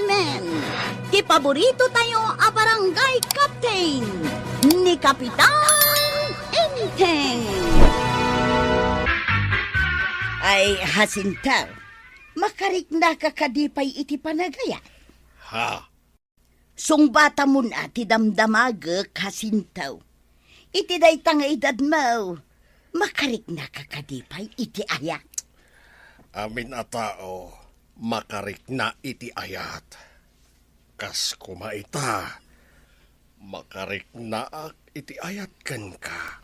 gentlemen, ti paborito tayo a barangay captain ni Kapitan Enteng. Ay, Jacinta, makarik na kakadipay iti panagaya. Ha? Sungbata mo na ti damdamag, Jacinta. Iti daytang edad mo, makarik na kakadipay iti ayat. Amin a tao, makarik na iti ayat. Kas kumaita, makarik na iti ayat ken ka.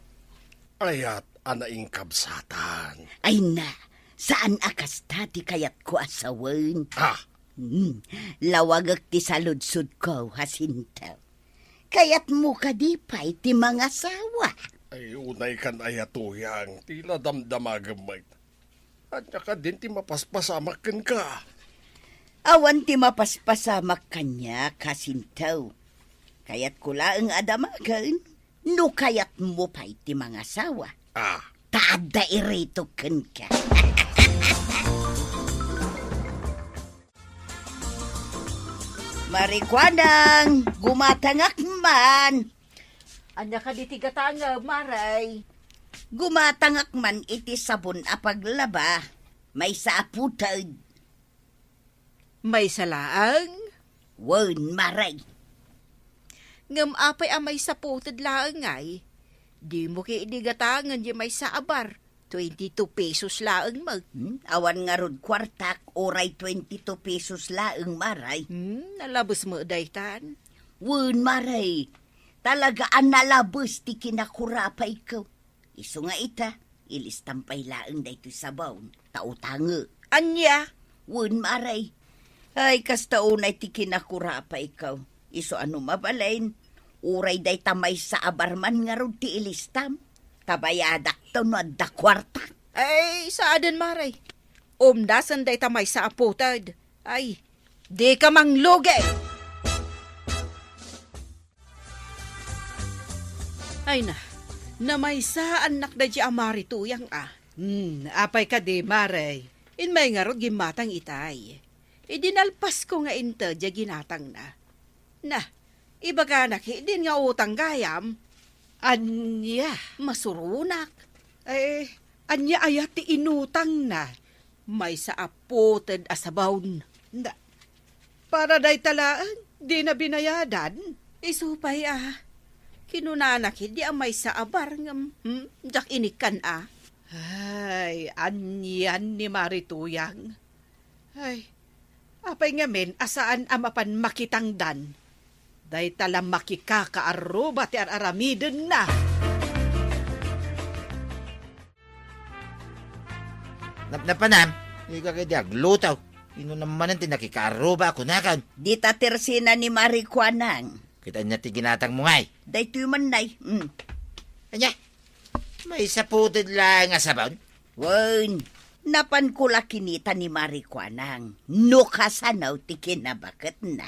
Ayat anaing kabsatan. Ay na, saan akas ti kayat ko asawan? Ha? Lawagak ti saludsud ko, Jacinta. Kayat mo kadipay ti mga sawa. Ay unay kan ayatuyang, tila damdamagamay. At saka din ti mapaspasamak ken ka. Awan ti mapaspasamak kanya, Jacinta. Kayat ko laeng adamagan, no kayat mo pa'y ti mga sawa. Ah, Tada irito ken ka. Marikwanang, gumatangak man. Anya ka di tigatanga, Maray. Gumatangak man iti sabon a paglaba. May saaputad. May salaang. Wen maray. Ngam apay amay saputad laang ay. Di mo kay inigatangan di may saabar. 22 pesos laang mag. Awan nga rod kwartak, oray 22 pesos laeng maray. Nalabos mo daytan. Wen maray. Talagaan nalabos ti kinakurapay ko. Iso nga ita, ilistampay laeng dayto sabaw. Tautange. Anya? Wen maray. Ay, kasta unay ti kinakurapay ko. Iso ano mabalain. Uray day tamay sa abarman nga rod ti ilistam. Tabayadak to no da kwarta. Ay, saadan Maray. Umdasan day tamay sa aputad. Ay, di ka manglugi. Ay na, namay sa anak na di amari tuyang ah. Apay ka di, Maray. In may nga rod gimatang itay. Idinalpas ko nga inta di ginatang na. Na, iba ka din nga utang gayam. Anya? Masurunak. Ay, anya ayat ti inutang na. May sa aputad asabawon. Na, para day talaan, di na binayadan. Isupay ah. Kinunanakid di amay sa abar ngam. Jak inikan ah. Ay, anyan ni Marituyang. Ay, apay nga men, asaan amapan makitangdan. Day talang makikakaaruba ti aramiden na. Napanam, ikaw kay diag lutaw. Ino naman ang tinakikaaruba ako na kan. Di ta tersina ni Marikwanang. Kita niya ti ginatang mo ngay. Dayto man nay. Anya, may saputid lang nga sabaw. Wen, napan ko la kinita ni Marikwanang. No kasanaw ti kinabakat na.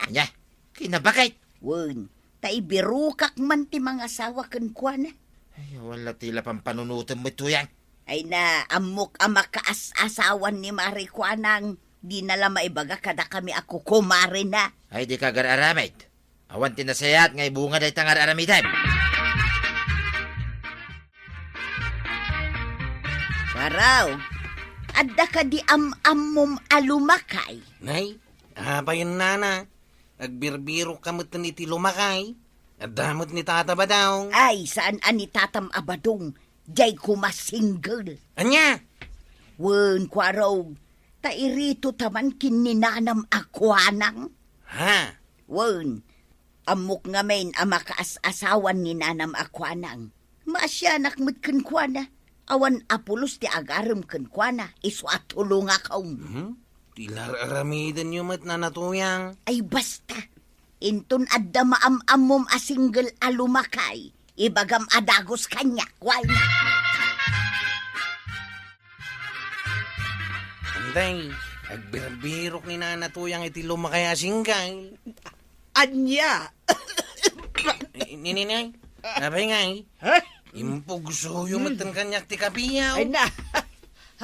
Anya, kinabakit. Wen, taibirukak man ti mga sawa ken kuana. Ay, wala tila pang panunutan mo ito yan. Ay na, amok ang makaas-asawan ni Marikwanang. Di nala maibaga kada kami ako kumare na. Ay, di ka gararamid. Awan tinasayat ngay bunga day tangar aramitan. Paraw, adda ka di am-ammom alumakay. Nay, abayan na. Agbirbiro kamot ni ti lumakay. Adamot ni tata ba daw? Ay, saan ani tatam abadong, jay kumasingle. Anya? Wen, kwaraw, tairito taman kininanam akwanang. Ha? Wen, amok nga main amakaas-asawan ni nanam akwanang. Maasyanak mo't kenkwana. Awan apulos ti agaram kenkwana, iso atulong akaw. Tilar aramidan yung mat na natuyang. Ay basta, inton adda maam-ammom a single alumakay, ibagam adagos kanya, kway. Anday, agbirbirok ni nanatuyang iti lumakay asingkay. Anya? Nininay, abay ngay. Impugso yung matan kanyak ti kapiyaw. Ay na,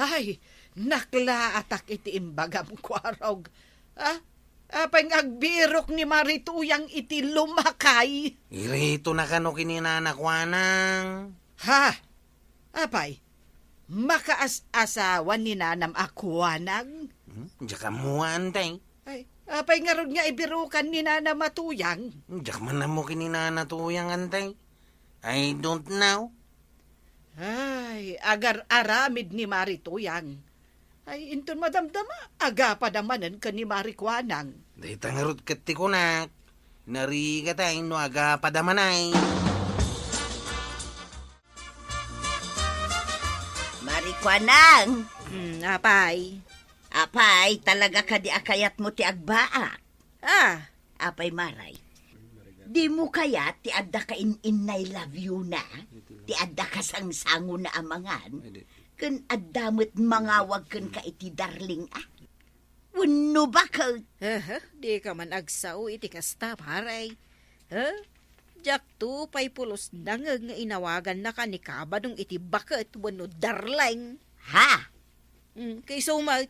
ay, nakla atak iti imbagam kwarog. Apay agbirok ni Marituyang iti lumakay. Irito na kano kininanakwanang. Ha? Apay, makaas-asawan ni nanam akwanang. Diyak mo antay. Ay, apay nga ron nga ibirukan ni nanam matuyang. Diyak man na mo kininanatuyang antay. I don't know. Ay, agar aramid ni Marituyang. Ay, inton madamdama, aga pa damanan ka ni Marikwanang. Day tangarot kati ko na. Nariga tayo no aga padamanay. Marikwanang, Apay. apay, talaga ka di akayat mo ti agbaak. Ah, Apay maray, di mo kaya ti adda ka in-inay love you na? Ti adda ka sangsango na amangan? Kun addamot mangawag kun ka iti darling ah? Wano ba ka? di ka man agsaw iti kasta, paray. Jak tu pay pulos dangag nga inawagan na ka ni kabadong iti baket wano darling. Ha? Kay sumag,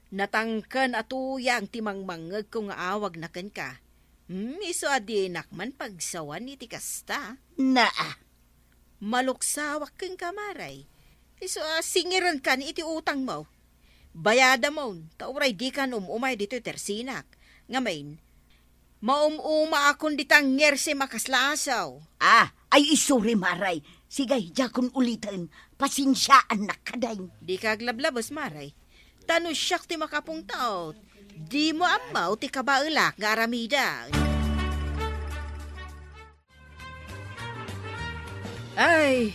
natangkan atuyang timangmangag kung awag na kan ka. Iso adinak man pagsawan iti kasta. Naa. Maluksawak kang kamaray. Iso singiran ka ni iti utang mo. Bayada mo, tauray di kan umay dito tersinak. Ngamain, maumuma akong ditang ngerse makaslasaw. Ay isuri maray. Sigay, jakon ulitin. Pasinsyaan na kaday. Di ka aglablabos maray. Tano siyak ti makapong taot. Di mo amaw ti kabailak nga aramida. Ay,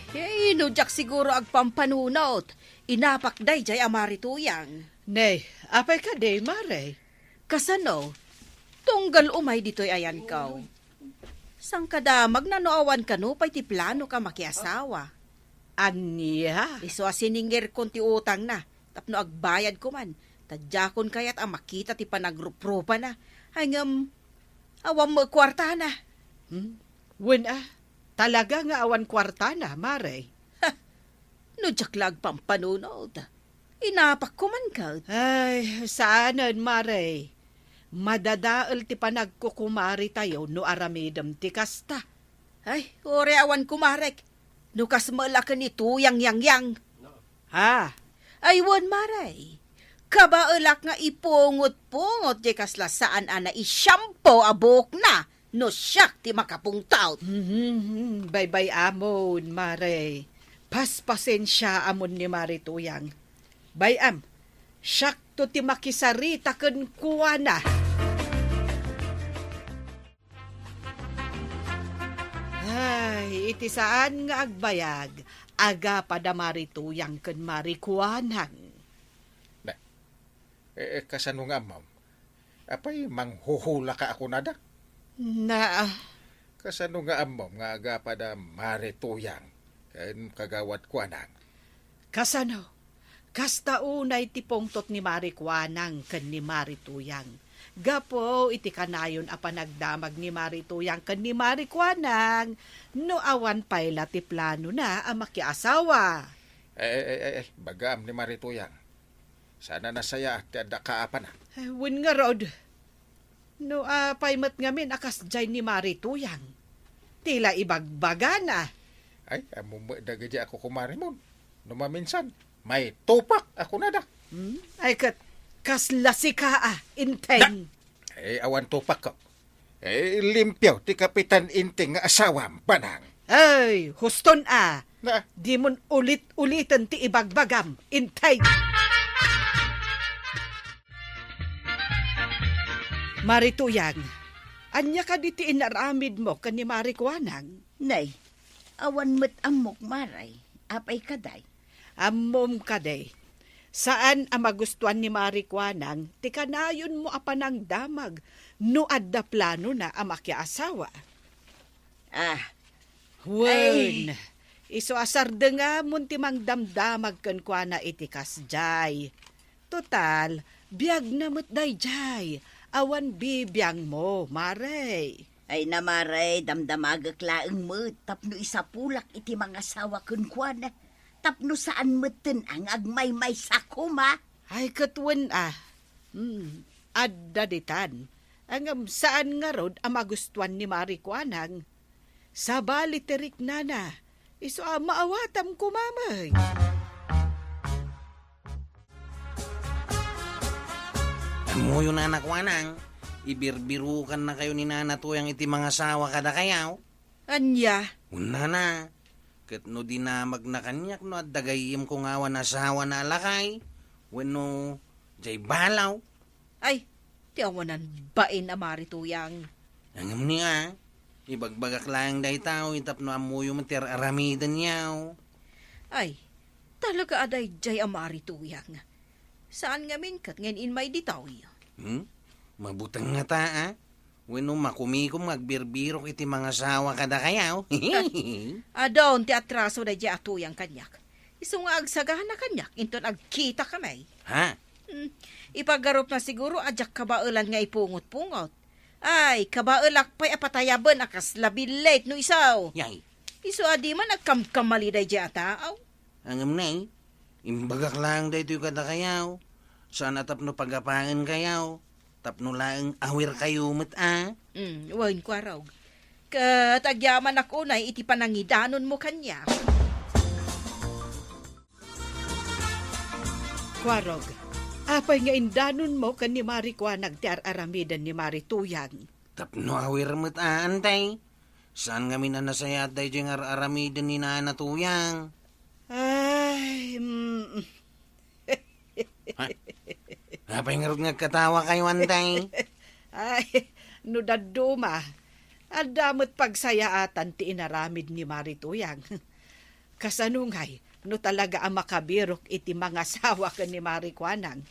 inudyak siguro agpampanunot. Inapak day jay amarituyang. Nay, apay ka day, Maray. Kasano? Tunggal umay dito'y ayan kaw. Sang kadamag na noawan ka no, pa'y ti plano ka makiasawa. Anya? Iso asiningir kon ti utang na, tapno agbayad ko man. Tadyakon kaya't ang makita ti panagrupropa na. Ay ngam, awam mo kwarta na. Wen talaga nga awan kwarta na, Maray. Nudyak lag pampanunod. Inapak ko man ka. Ay, saanan, Maray? Madadaal ti panagkukumari tayo no aramidam ti kasta. Ay, ore awan kumarek. Nukas malakan ni tuyang yang. Ha? Ay, wan maray. Kabaelak nga ipungot-pungot di kasla saan ana isyampo abok na. No siyak ti makapungtaw. Bye-bye amon, Maray. Paspasensya amon ni Marituyang. Bayam, siyak to ti makisarita ken kuwana. Ay, iti saan nga agbayag, aga pada Marituyang ken Marikuanang. Kasano nga, ma'am? Apay, manghuhula ka ako nada? Na, Kasano nga, ma'am, nga aga pa da Marituyang, ken kagawad ko anang. kasano? Kasta unay ti pongtot ni Marikuanang ken ni Marituyang. Gapo iti kanayon a panagdamag ni Marituyang ken ni Marikuanang no awan payla ti plano na a makiasawa. Bagam ni Marituyang. Sana nasaya ti adda kaapan na. Wen nga rod. No paymet ngamin akas jay ni Marituyang. Tila ibagbaga na. Ay, amumo dagadi ako kumari mo. No maminsan, may tupak ako nada. Ay kaslasika inteng. Awan tupak ko. Limpyaw ti Kapitan Inting nga asawam, banang. Ay, huston Na, Di mon ulit-ulitan ti ibagbagam. Intay! Marituyang, anya ka di ti inaramid mo kan ni Marikuanang? Nay, awan met amok maray. Apay kaday. Ammom ka day. Saan ang magustuhan ni Marikuanang, ti kanayon mo apanang damag, no adda plano na ang makiasawa. Wen, iso asarda nga munti mang damdamag kan kwa na itikas jay. Total, biyag na mo't day jay. Awan bibiyang mo, Maray. Ay namaray, damdamagak laeng mo, tapno isapulak iti mga sawa kunkwana. Tapno saan meten ang agmay-may sakuma. Ay, katwan adda ditan. Ang saan nga rod ang magustuhan ni Marikuanang. Sa baliterik nana, iso maawatam kumamay. Amuyo na anak wanang, ibirbirukan na kayo ni Nana Tuyang iti mga sawa kada kayaw. Anya, Una na, kat no dinamag na kanyak no at dagayim ko nga wan asawa na alakay, wano jay balaw. ay, tiawanan bain a Marituyang. Angam niya, ibagbagak lang day tao, itap no amuyo matir aramidan yaw. Ay, talaga aday jay a Marituyang. Saan nga min kat ngayon in may ditawi? Mabutang nga ta, ah. Wano makumikom magbirbirok iti mga sawa kada kayaw. Adon ti atraso na di atuyang kanyak. Iso nga agsagahan na kanyak, inton agkita kamay. Ha? Ipagarop na siguro adyak kabaulan nga ipungot-pungot. Ay, kabaulak pa'y apatayaban akas labilit no isaw. Yay, Iso adi man nagkamkamali day di ataaw. angam na eh. Imbagak lang day ito kada kayaw. Sana tapno pagapangan kayaw. Tapno lang awir kayo mat ah. Wain ko araw. Katagyaman ako na iti panangidanon mo kanya. Kwarog, apay nga indanon mo kan ni Marikuanag ti aramidan ni Marituyang. Tapno awir mat ah antay. Saan nga minanasayat day diyang aramidan ni Nana Tuyang? Ay, Apay nga rog nagkatawa kayo antay. ay, no daduma. Adamot pagsayaatan ti inaramid ni Marituyang. Kasanungay, no talaga ang makabirok iti mga sawa ka ni Marikuanang.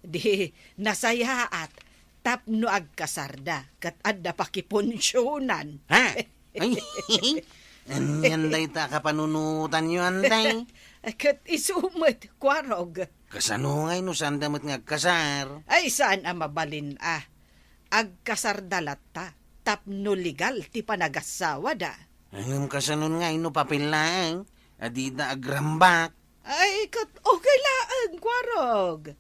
Di nasayaat, tapno agkasarda, kat adda pakiponsyonan. Ha? Ay, anyan day ta kapanunutan nyo antay. Kat isumot, kwarog. Kasanungay no saan damot ngagkasar. Ay, saan ang mabalin agkasardalat ta, tapno legal ti panagasawa da. Angam kasanon nga ino papel lang. Adida agrambak. Ay, kat okay lang, kwarog.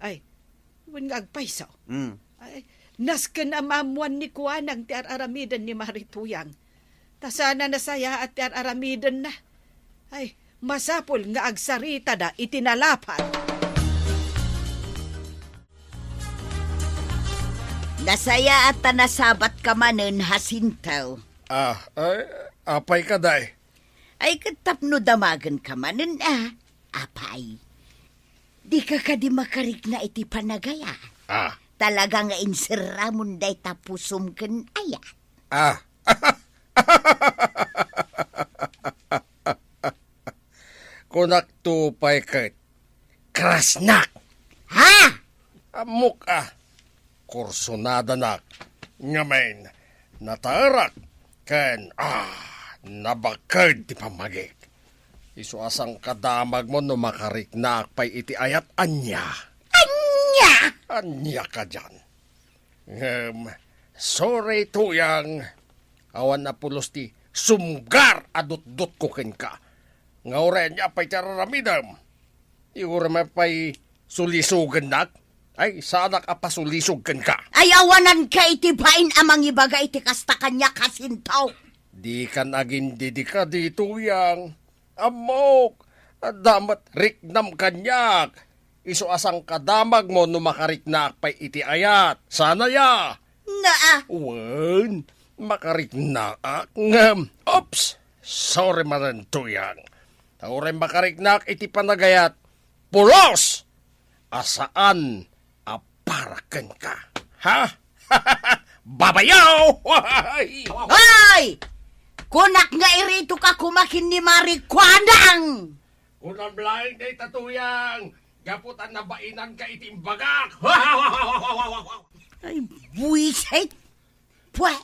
Ay, wan nga agpaiso. Ay, nasken amamuan ni Kuanang ti aramidan ni Marituyang. Tasana nasaya at ti aramidan na. Ay, masapol nga agsarita da itinalapan. Nasaya at nasabat ka manen hasintaw. Apay ka day. Ay katapno damagan ka manen apay. Di ka di makarik na iti panagaya. Talaga nga insirramon day tapusum ken aya. Kunak tupay kat. Krasnak. Ha? Amok Kursonada nak. Ngamen. Natarak. Ken nabakad ti pamagik. Isu asang kadamag mo no makariknak pay iti ayat anya. Anya! Anya ka dyan. Sorry Tuyang. Awan na pulos ti sumgar adut-dut ko ken ka. Nga oren niya pa'y tararamidam. Iura may pa'y sulisugan nak. Ay, sanak apasulisugan ka. Ay awanan ka iti bain amang ibaga iti kasta kanya kasintaw. Di ka naging didika di Tuyang. Amok, damat riknam kanyak. Iso asang kadamag mo no makariknak pa'y iti ayat. Sana ya. Wan, makariknak. Oops, sorry manan Tuyang. Taurin makariknak iti panagayat. Pulos! Asaan aparakan ka? Ha? Babayaw! Hoy! Kunak nga irito ka kumakin ni Marikuanang! Unang blind day Tatuyang! Gaputan na bainan ka itimbagak! Ay, buwisit! Pwe!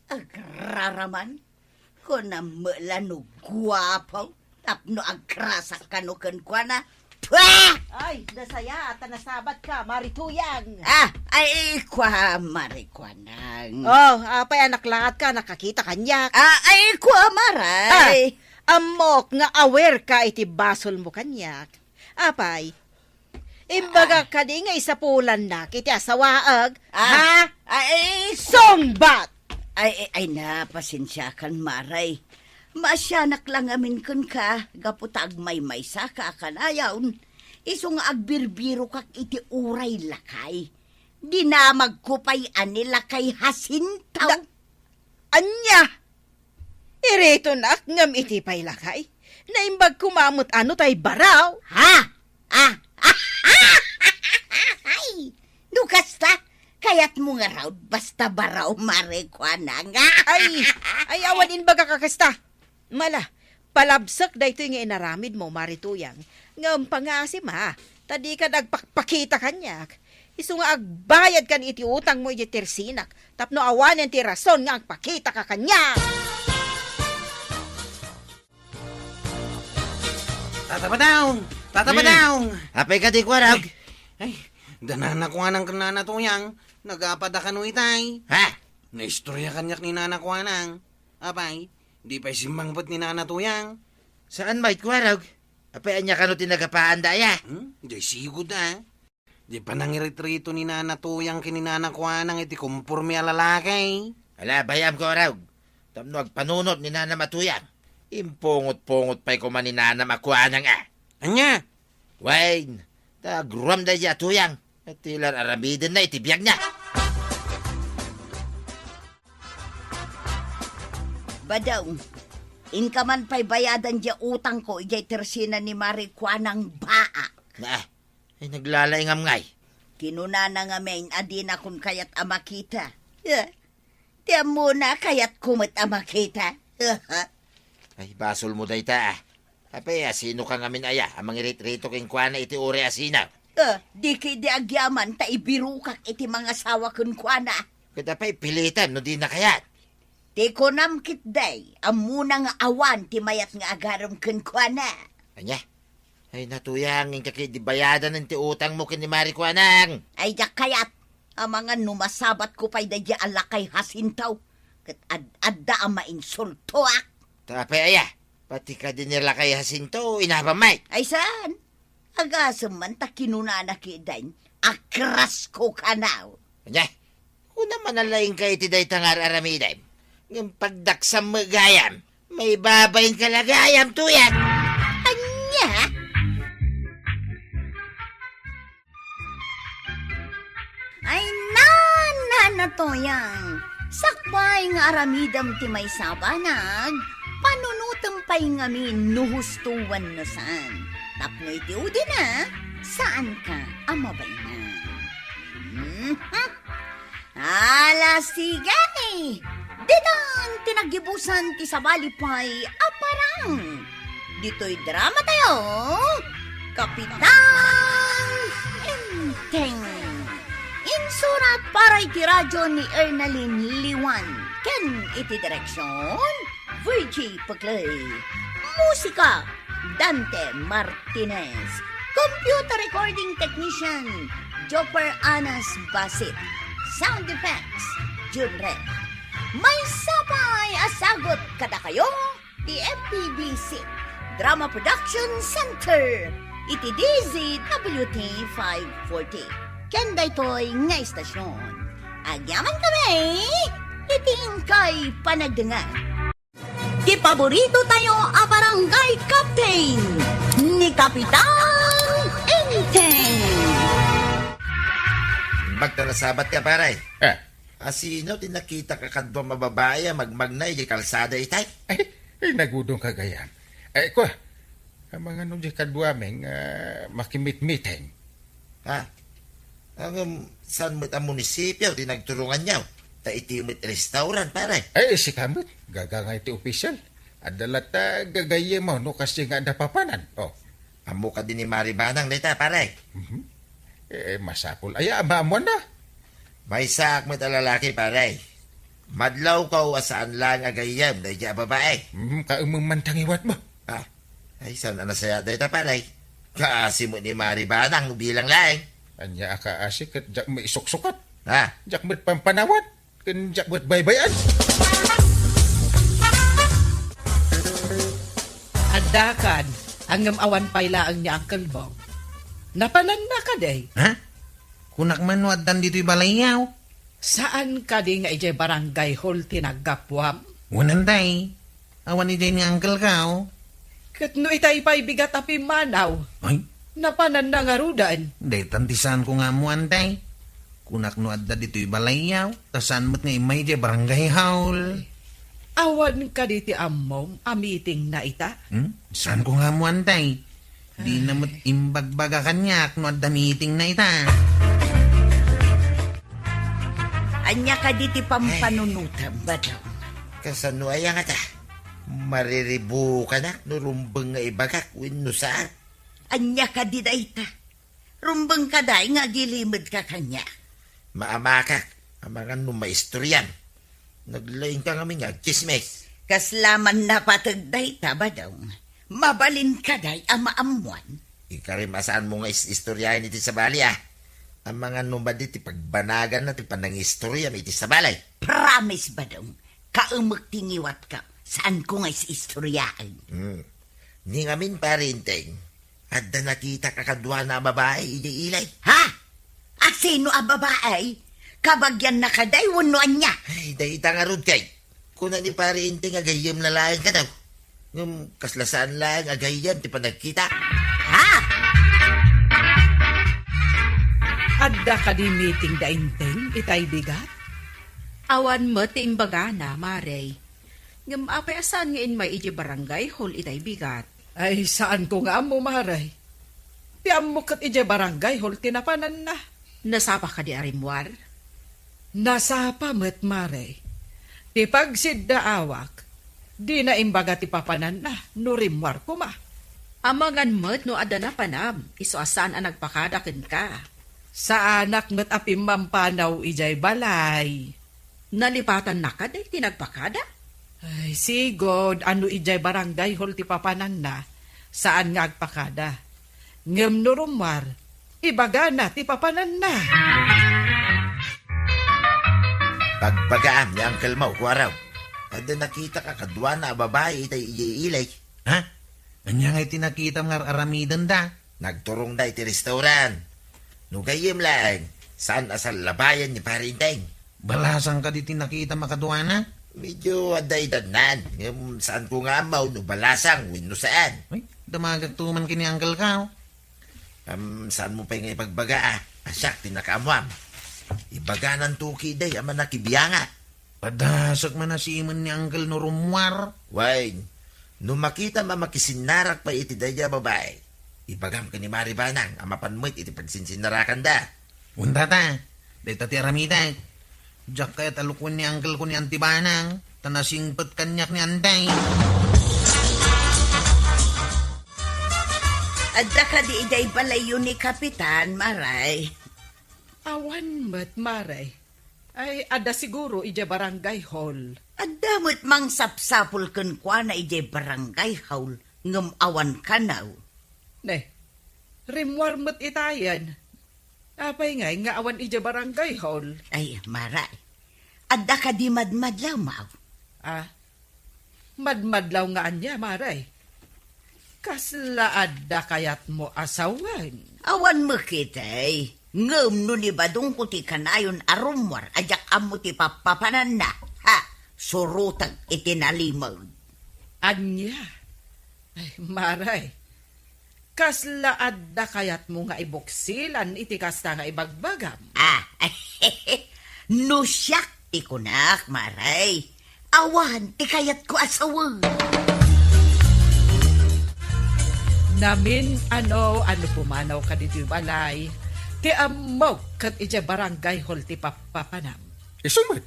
Agraraman! Kunang mulano guwapaw! Tapno agrasa kanukan kwa na! Pwe! Ay, nasaya at nasabat ka, Marituyang. Ay, kwa Marikuanang. Apay anak lahat ka, nakakita kanyak. Ay, kwa maray. Amok nga aware ka iti basol mo kanyak. Apay, Imbaga ka di nga isapulan na kiti asawaag. Ah, Ha? ay, Songbat! ay na, pasensya kan Maray. Masyanak lang amin kun ka, gaputag may sa ka kanayawn. Iso nga agbirbiro kak iti uray lakay. Di na magkupay anila kay hasintaw. Anya! Ireto na ngam iti pay lakay. Naimbag kumamot ano tay baraw. Ha? Ay, Lukas ta, kayat mo nga raw, basta baraw Marikwana nga. Ay awan inbaga kakasta. Mala, palabsak da ito yung inaramid mo, Marituyang. Ngam pangasim ha, tadi ka nagpakita kanyak. Iso nga agbayad kan iti utang mo iti tersinak. Tapno awanan ti rason nga agpakita ka kanya. Tatapadaw! Apay ka di kwarag. Ay, danana ko nga ng kanana tuyang. Nagapada ka no itay. Ha? Naistorya kanyak ni nana ko nang. Apay, di pa'y simbangbot ni nana tuyang. Saan may kwarag? Apay anya kano tinagapaan daya. Di sigod Di pa nangiretrito ni nana tuyang kininana ko nang iti kumpurmi alalakay. Ala, bayam ko raw. Tapno agpanunot ni Nana Matuyang. Impungot-pungot pa'y kuman ni Nana Makuanang Anya? Wayne, tagrum da ya tuyang. At tilan aramidin na itibiyag niya. Badaw, inka man pa'y bayadan diya utang ko, ijay tersina ni Marikwanang baa. Ay naglalaingam ngay. Kinunana nga main, adina kun kayat amakita. Tiyan mo na kayat kumit amakita. Ay basol mo day ta. Apay asino ka ngamin aya, amang iritrito king kuana iti uri asina. Di kay di agyaman, ta ibirukak iti mga sawa kun kuana. Kada pa'y pilitan no di na kayat. Ti kunam kit day, amuna nga awan ti mayat nga agaram kun kuana. Anya? Ay natuyang yung kakidibayadan ng ti utang mo kini Marikwanang. Ay jak kayat, ang mga numasabat ko pa'y dadya alakay hasintaw. Kat adda ama insultoak. Tapay aya, pati ka din nila kay Jacinto, inabamay. Ay saan? Agasam man ta kinunana kidain, akras ko kanaw. Anya? Kung naman nalaing ka iti day tangar aramiday, ng pagdaksam magayam, may babayin kalagayam tuyang. Anya? Ay na to yang. Sakbay nga aramidam ti may sabanag, panunutam pa'y ngamin nuhustuwan na saan. Tapno iti udi na, saan ka amabay na? Ala sigay! Didan tinagibusan ti sabalipay aparang. Dito'y drama tayo, Kapitan Enteng. Insurat para iti radyo ni Ernalyn Liwan. Ken iti direksyon, Virgie Paclay. Musika, Dante Martinez. Computer recording technician, Jopper Anas Basit. Sound effects, Junre. May sabay asagot kada kayo, ti MPBC Drama Production Center. Iti DZWT 540. Kenda ito'y nga istasyon. Agyaman kami, iting kay panagdangan. Di paborito tayo a barangay captain ni Kapitan Enteng. Magtanasabat ka paray. Asino tinakita ka kadto mababaya magmagnay di kalsada itay? Ay nagudong kagayan. Ay ko, ang mga nung di kadwameng makimit-miteng. Ha? Ang saan mo't ang munisipyo tinagturungan niyaw? Ta iti mo't restaurant paray. Ay si kamot, gagangay ti opisyal. Adalat gagaye mo no kasi nga napapanan. Oh. Amo ka din ni Maribanang nita paray. Masakol. Ay, amamuan na. May sak mo't lalaki paray. Madlaw ka saan lang agayam na iya babae. Kaumang mantangiwat mo. Ay saan na saya dita paray. Kaasi mo ni Maribanang bilang laing. Anya ka asik at jak may isuksukat. Ha? Jak mo't pampanawat. Kan jak mo't baybayan. Adakan, ang awan paylaang niya ang kalbong. Napanan na ka day. Ha? Kunak man no addan dito'y balayaw. Saan ka di nga ijay barangay hall tinagkapwam? Wanan day. Awan ijay ni uncle ka, oh. Kat no itay pa'y bigat api manaw. Ay, Napanan na nga rudan. day tantisan ko nga mo antay. Kunak no adda dito'y balayaw. Tasan mo't nga imay ijay barangay haul. Awan ka di ti ammom, amiting na ita. Saan ko nga mo antay? Di na mo't imbagbaga kanyak no adda meeting na ita. Anya ka di ti pampanunutan ba daw? Kasano ay nga ta? Mariribu ka na, nurumbang nga ibagak, wino saan? Anya ka di dayta. Rumbang ka day nga gilimod ka kanya. Maamakak, ang mga numaistoryan. Naglaing ka kami nga, chismes. Kaslaman na patag dayta ba daw? Mabalin ka day ama amuan. Ikarimasaan mo nga istoryahin iti sa bali, ah. Ang mga numadi ti pagbanagan na ti panangistorya iti sa balay. Promise ba daw? Kaumag tingiwat ka. Saan ko nga istoryahin? Ni ngamin parinteng, at da nakita kakadwa na babae iti ilay. Ha? At sino ang babae? Kabagyan na kaday, wunuan niya. Ay, dahita nga rod kay. Kuna ni parinteng agayam na lang ka daw. Ngum kaslasaan lang agayam ti panagkita. Ha? Adda ka di meeting da inteng, itay bigat? Awan mo ti imbaga na, Maray. Ngam apay asan nga may iji barangay hol itay bigat. Ay, saan ko nga mo maray? Ti ammo kat ije barangay hall tinapanan na. Nasapa ka di arimwar? Nasapa met maray. Ti pagsidda awak, di na imbaga ti papanan na, nurimwar ko ma. Amangan mo't no ada na panam, iso asan ang nagpakadakin ka. Sa anak met apim mampanaw ijay balay. Nalipatan na ka day tinagpakada? Ay, sigod, ano ijay barangay hall ti papanan na, saan nga agpakada. Ngem nurumwar, ibaga na ti papanan na. Pagbagaan ni Uncle Mau, kuwaraw. At da nakita kakadwa na babae itay ilay. Ha? Anya nga itinakita nga aramidan da? Nagturong da iti restaurant. Nugayim lang, saan asal labayan ni parinteng. Balasan ka di tinakita makadwana? Medyo aday-danan. Saan ko nga amaw, no balasang, wino saan. Ay, damagag tuman kini uncle ka, oh. Saan mo pa yung ipagbaga, ah? Asyak, tinakaamwam. Ibaga ng tuki day, ama nakibiyanga. Padasag man na si iman ni uncle no rumwar. Wine, nung makita mamakisinarak pa iti daya babae, ibagam ka ni Maribanang, amapan mo't iti pagsinsinarakan da. Unta ta, dahil ti aramida. Diyak kaya talukwan ni uncle ko ni Antibanang, tanasingpet kanyak ni Anday. Adda ka di ijay balayo ni Kapitan, Maray. Awan met maray. Ay, ada siguro ijay barangay hall. Adda mo't mang sapsapul kun kwa na ijay barangay hall. Ngam awan kanaw. Ne, rimwar met itayan. Apay nga awan ijay barangay hall. Ay, Maray. Adda ka di madmadlaw, Mau. Ah, madmadlaw nga anya, maray. Kasla adda kayat mo asawan. Awan mo kitay. Ngam no ni badong ko ti kanayon arumwar. Ajak amo ti papapanan na. Ha? Surutag itinalimag. Anya? Ay, maray. Kasla adda kayat mo nga ibuksilan iti kasta nga ibagbagam. Ah, no siyak ti kunak, Maray. Awan ti kayat ko asawa. Namin ano pumanaw ka dito balay. Ti amaw kat ija barangay hall ti papapanam. Isumad.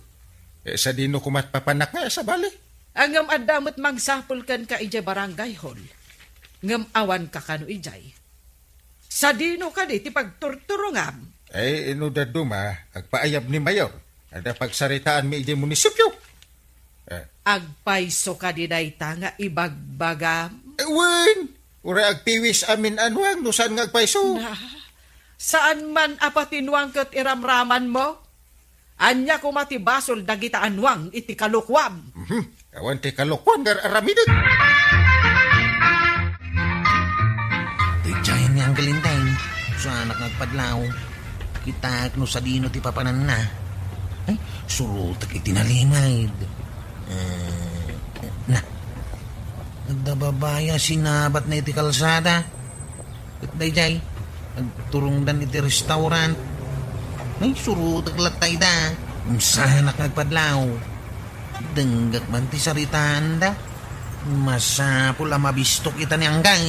Sa dino kumat papanak nga sa bali. Angam adamot mangsapul kan ka ija barangay hall. Ngam awan ka kano ijay. Sa dino ka di ti pagturturungam. Ay, ino da duma, agpaayab ni Mayor. Ada pagsaritaan mi ijay munisipyo. Agpaiso ka di dayta nga ibagbagam. Wen! Ura agpiwis amin anwang, nusan nga agpaiso. Na, saan man apatinwang kat iramraman mo? Anya kumatibasol dagita anwang iti kalukwam. Awan ti kalokwan gar aramidan. Tigjayan ni uncle Intay. sa anak nagpadlaw. Kita no sa dino ti papanan na. Ay, surutak itinalimay. Na. Nagdababaya sinabat na iti kalsada. At dayjay, nagturungdan iti restaurant. Ay, surutak latay da. Sa anak nagpadlaw. Denggak man ti saritaan da. Masapul ang mabistok kita ni Anggang.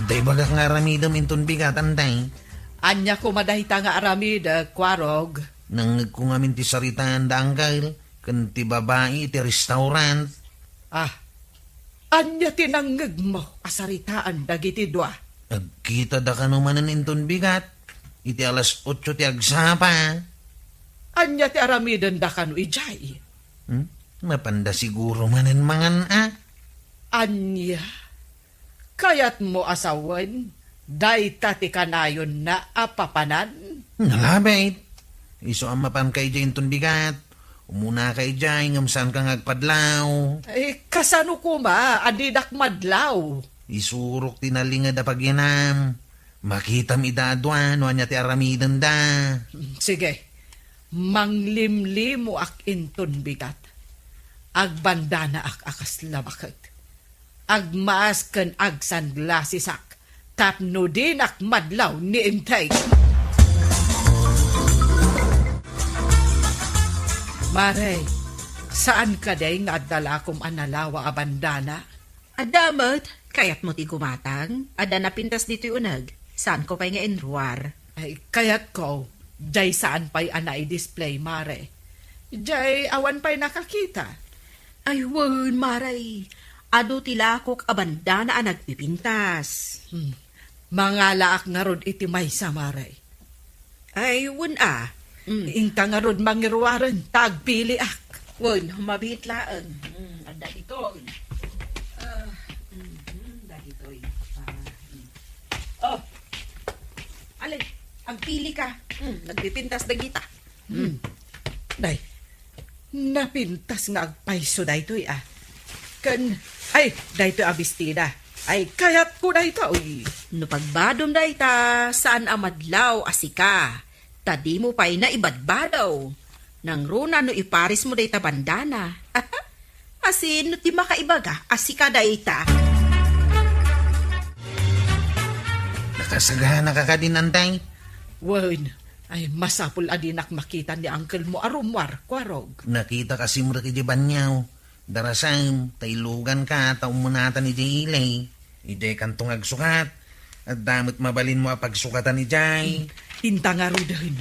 Day bagak nga aramidam inton bigatan day. Anya ko madahita nga aramida, kwarog. Nang nagkungamin ti saritaan da Anggal. Kan ti babae ti restaurant. Anya tinanggag mo asaritaan dagiti dua. Agkita da ka naman inton bigat. Iti alas 8 ti agsapa. Anya ti aramidan da kanu ijay. Mapanda siguro manan mangan Anya, kayat mo asawan, day tati kanayon na apapanan. Nalabait. Iso ang mapan kay Jay inton bigat. Umuna kay Jay ngamsan kang agpadlaw. Kasano kuma, adidak madlaw. Isurok tinalinga da pagyanam. Makita mi dadwa no anya ti aramidan da. Sige, manglimlimo ak inton bigat. Agbanda na ak akas labakat. Agmaas ken ag sunglasses ak. Tapno din ak madlaw ni intay. Maray, saan ka day nga adala kong analawa a bandana? Adamat, kayat mo ti kumatang. Ada na pintas dito unag. Saan ko pa'y nga enruar? Ay, kayat ko, jay saan pa'y anay display, mare. Jay awan pa'y nakakita. Ay, wan, maray. Ado tilakok abandana ang nagpipintas. Mga laak nga rod iti may sa mare. Ay, wan Inta nga rod mangirwaran, tagpili ak. Wan, mabihit laan. Ada dito. Oh, alay, ang pili ka. Nagpipintas na kita. Day, napintas nga agpaiso da ito'y ay, da ito'y abistida. Ay, kayat ko da ito. No pagbadom da ita, saan amadlaw asika? Tadi mo pa'y na ibadbadaw. Nang runa no iparis mo da ita bandana. Asin, no ti makaibaga, asika da ita. Nakasagana ka din antay. Wan, ay masapul adinak makita ni uncle mo arumwar, kwarog. Nakita kasi mo kay Banyaw. Darasam, tailugan ka, taumunatan ni Jay Ilay. Ijay kantong agsukat. At damot mabalin mo pagsukatan ni Jay. Inta nga rudahin.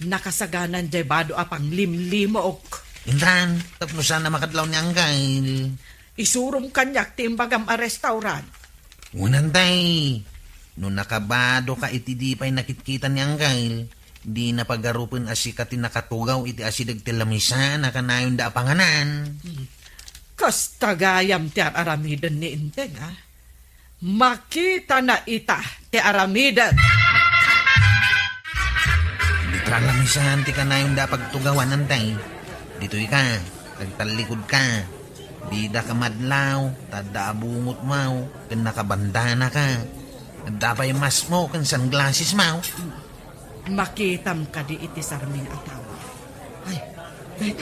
Nakasaganan jay bado apang limlimook. Intan, tapno sana makadlaw ni Anggal. Isurum kanyak timbagam a restaurant. Unantay. Nung nakabado ka iti di pa'y nakitkita ni Anggal. Di na pagarupan asika tinakatugaw iti asidag tilamisan na kanayon da panganan. Kastagayam ti aramidan ni Inteng, ha? Makita na ita ti aramidan. Di kalamisan ti kanayon da pagtugawan antay. Dito'y ka, nagtalikod ka. Di da ka madlaw, tada abungot mo, kan nakabandana ka. Anda pa'y mas mo, kan sunglasses mo. Makitam ka di iti sarming atawa. Ay,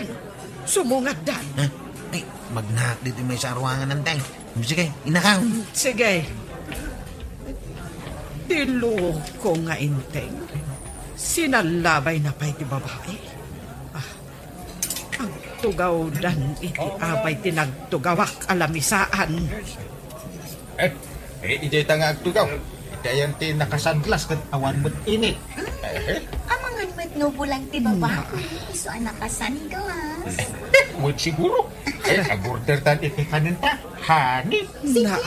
sumungat dan. Ha? Ay, magnak dito may sarwangan antay. Sige, inakaw. Sige. Dilo ko nga Inteng. Sinalabay na pa'y ti babae. Ang tugaw dan iti abay tinagtugawak alamisaan. Ijay tanga agtugaw. Dayan ti nakasanglas kat awan mo't init. Amangan mo't nubulang ti babae. So anak kasanigawas. Mo't siguro. Agurder tan iti kaninta. Hani. Na,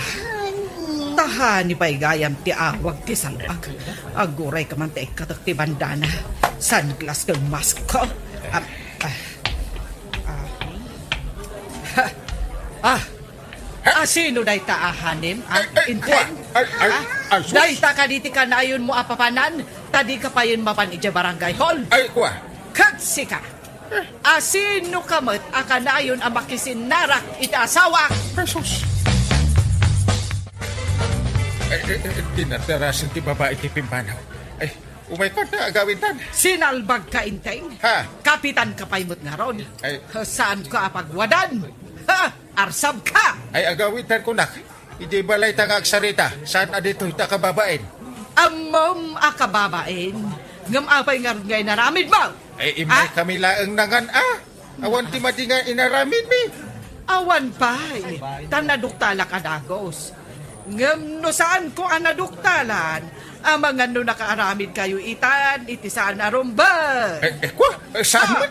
tahani pa'y gayam ti awag ti salbag. Aguray ka man ti ikatak ti bandana. Sunglass kang mask ko. Sino day taahanim? Inteng? Day ta ka diti ka na ayon mo apapanan? Tadi ka pa yun mapan ija barangay hall? Ay, kuha. Katsi ka! Sino kamot aka na ayon ang makisinarak iti asawa? Jesus. Tinatarasin ti babae ti pimpanaw. Ay, umay ka na agawin tan. Sinalbag ka, Inteng. Ha? Kapitan ka paimot nga ron. Ay. Saan ka apagwadan? Ha? Arsab ka! Ay, agawin tan ko nak. Hindi balay tang agsarita. Saan adito ita kababain? Amom akababain. Ngam apay nga ron ngay naramid mo. Ay, imay kami laeng nangan Awan ti mati nga inaramid mi. Awan pa'y. Tanaduktala ka dagos. Ngam no saan ko anaduktalan, mga no nakaaramid kayo itan, iti saan arumba. Kwa? Saan mo?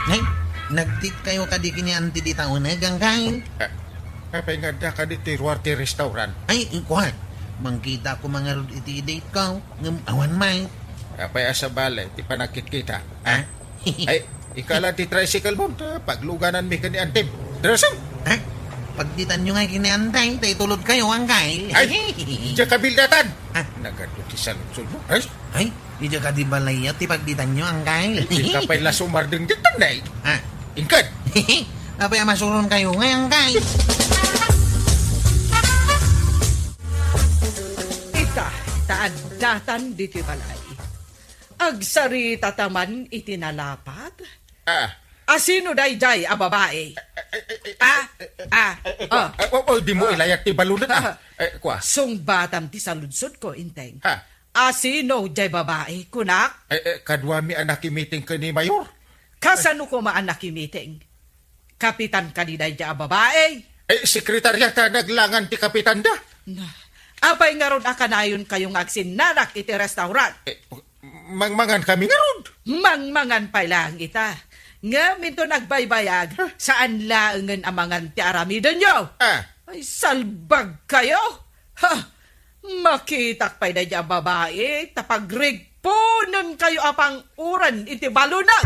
Ay, nagtik kayo kadiki ni Auntie di taon gangkain. Apay nga da ka di tiruarte restaurant. Ay, ikuha. Mangkita ko mga rod iti date ko. Ngam awan may. Apay asa balay, ti panakit kita. Ha? Ay, ikala ti tricycle mo, pagluganan mi ka ni Antem. Drasam! Ha? Pagditan nyo nga kiniantay, tayo tulod kayo ang kail. Ay, diya kabildatan! Ha? Nagado ti saludsod mo. Ay, Ay, di ka di balay ti pagditan nyo ang kail. di ka pa'y lasumar din ditang na Ha? Ingkad! Apay masuron kayo ngayang kail. Taadatan diti balay. Agsarita taman itinalapat. Asino dayjay a babae? Di mo ilayat ti balunan Kwa? Sungbatam ti saludsod ko, Inteng. Ha? Asino jay babae, kunak? Kadwa mi anak meeting ka ni Mayor. Kasano ko maanak meeting? Kapitan ka di dayjay a babae? Sekretarya naglangan ti kapitan da. Apay nga ron akanayon kayong agsinanak iti restaurant. Mangmangan kami nga ron. Mangmangan pa lang ita. Nga minto nagbaybayag, saan laangan amangan ti aramidan nyo? Ay, salbag kayo? Ha! Makitak pa'y na dyan babae, tapagrigpunan kayo apang uran iti balunag.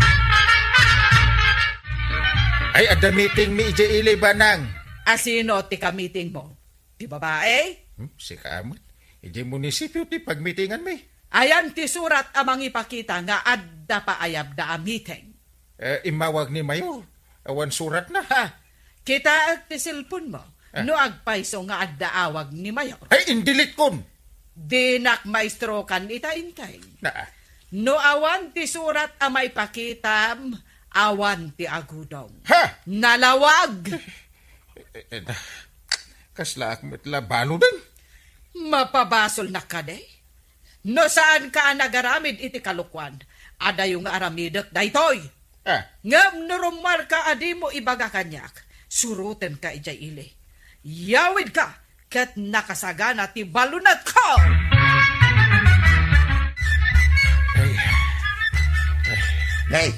Ay, ada meeting mi ije ili banang. Asino ti ka-meeting mo? Ti babae? Si kaamot. Ije munisipyo ti pag-meetingan mi. Ayan ti surat amang ipakita nga adda pa ayab da a meeting. Imawag ni Mayor. Awan surat na. Kita ti cellphone mo. No agpaiso nga adda awag ni Mayor. Ay, indilit kon. Dinak maestro kan ita-intay. No awan ti surat amay pakitam, awan ti agudong. Ha? Nalawag! Kaslaak mo't labalo din. Mapabasol na ka day. No saan ka nagaramid iti kalukwan, ada yung aramidot daytoy. Ngam norumar ka adi mo ibaga kanyak, suruten ka ijay ili. Yawid ka, kat nakasagana ti balunat ko! Nay,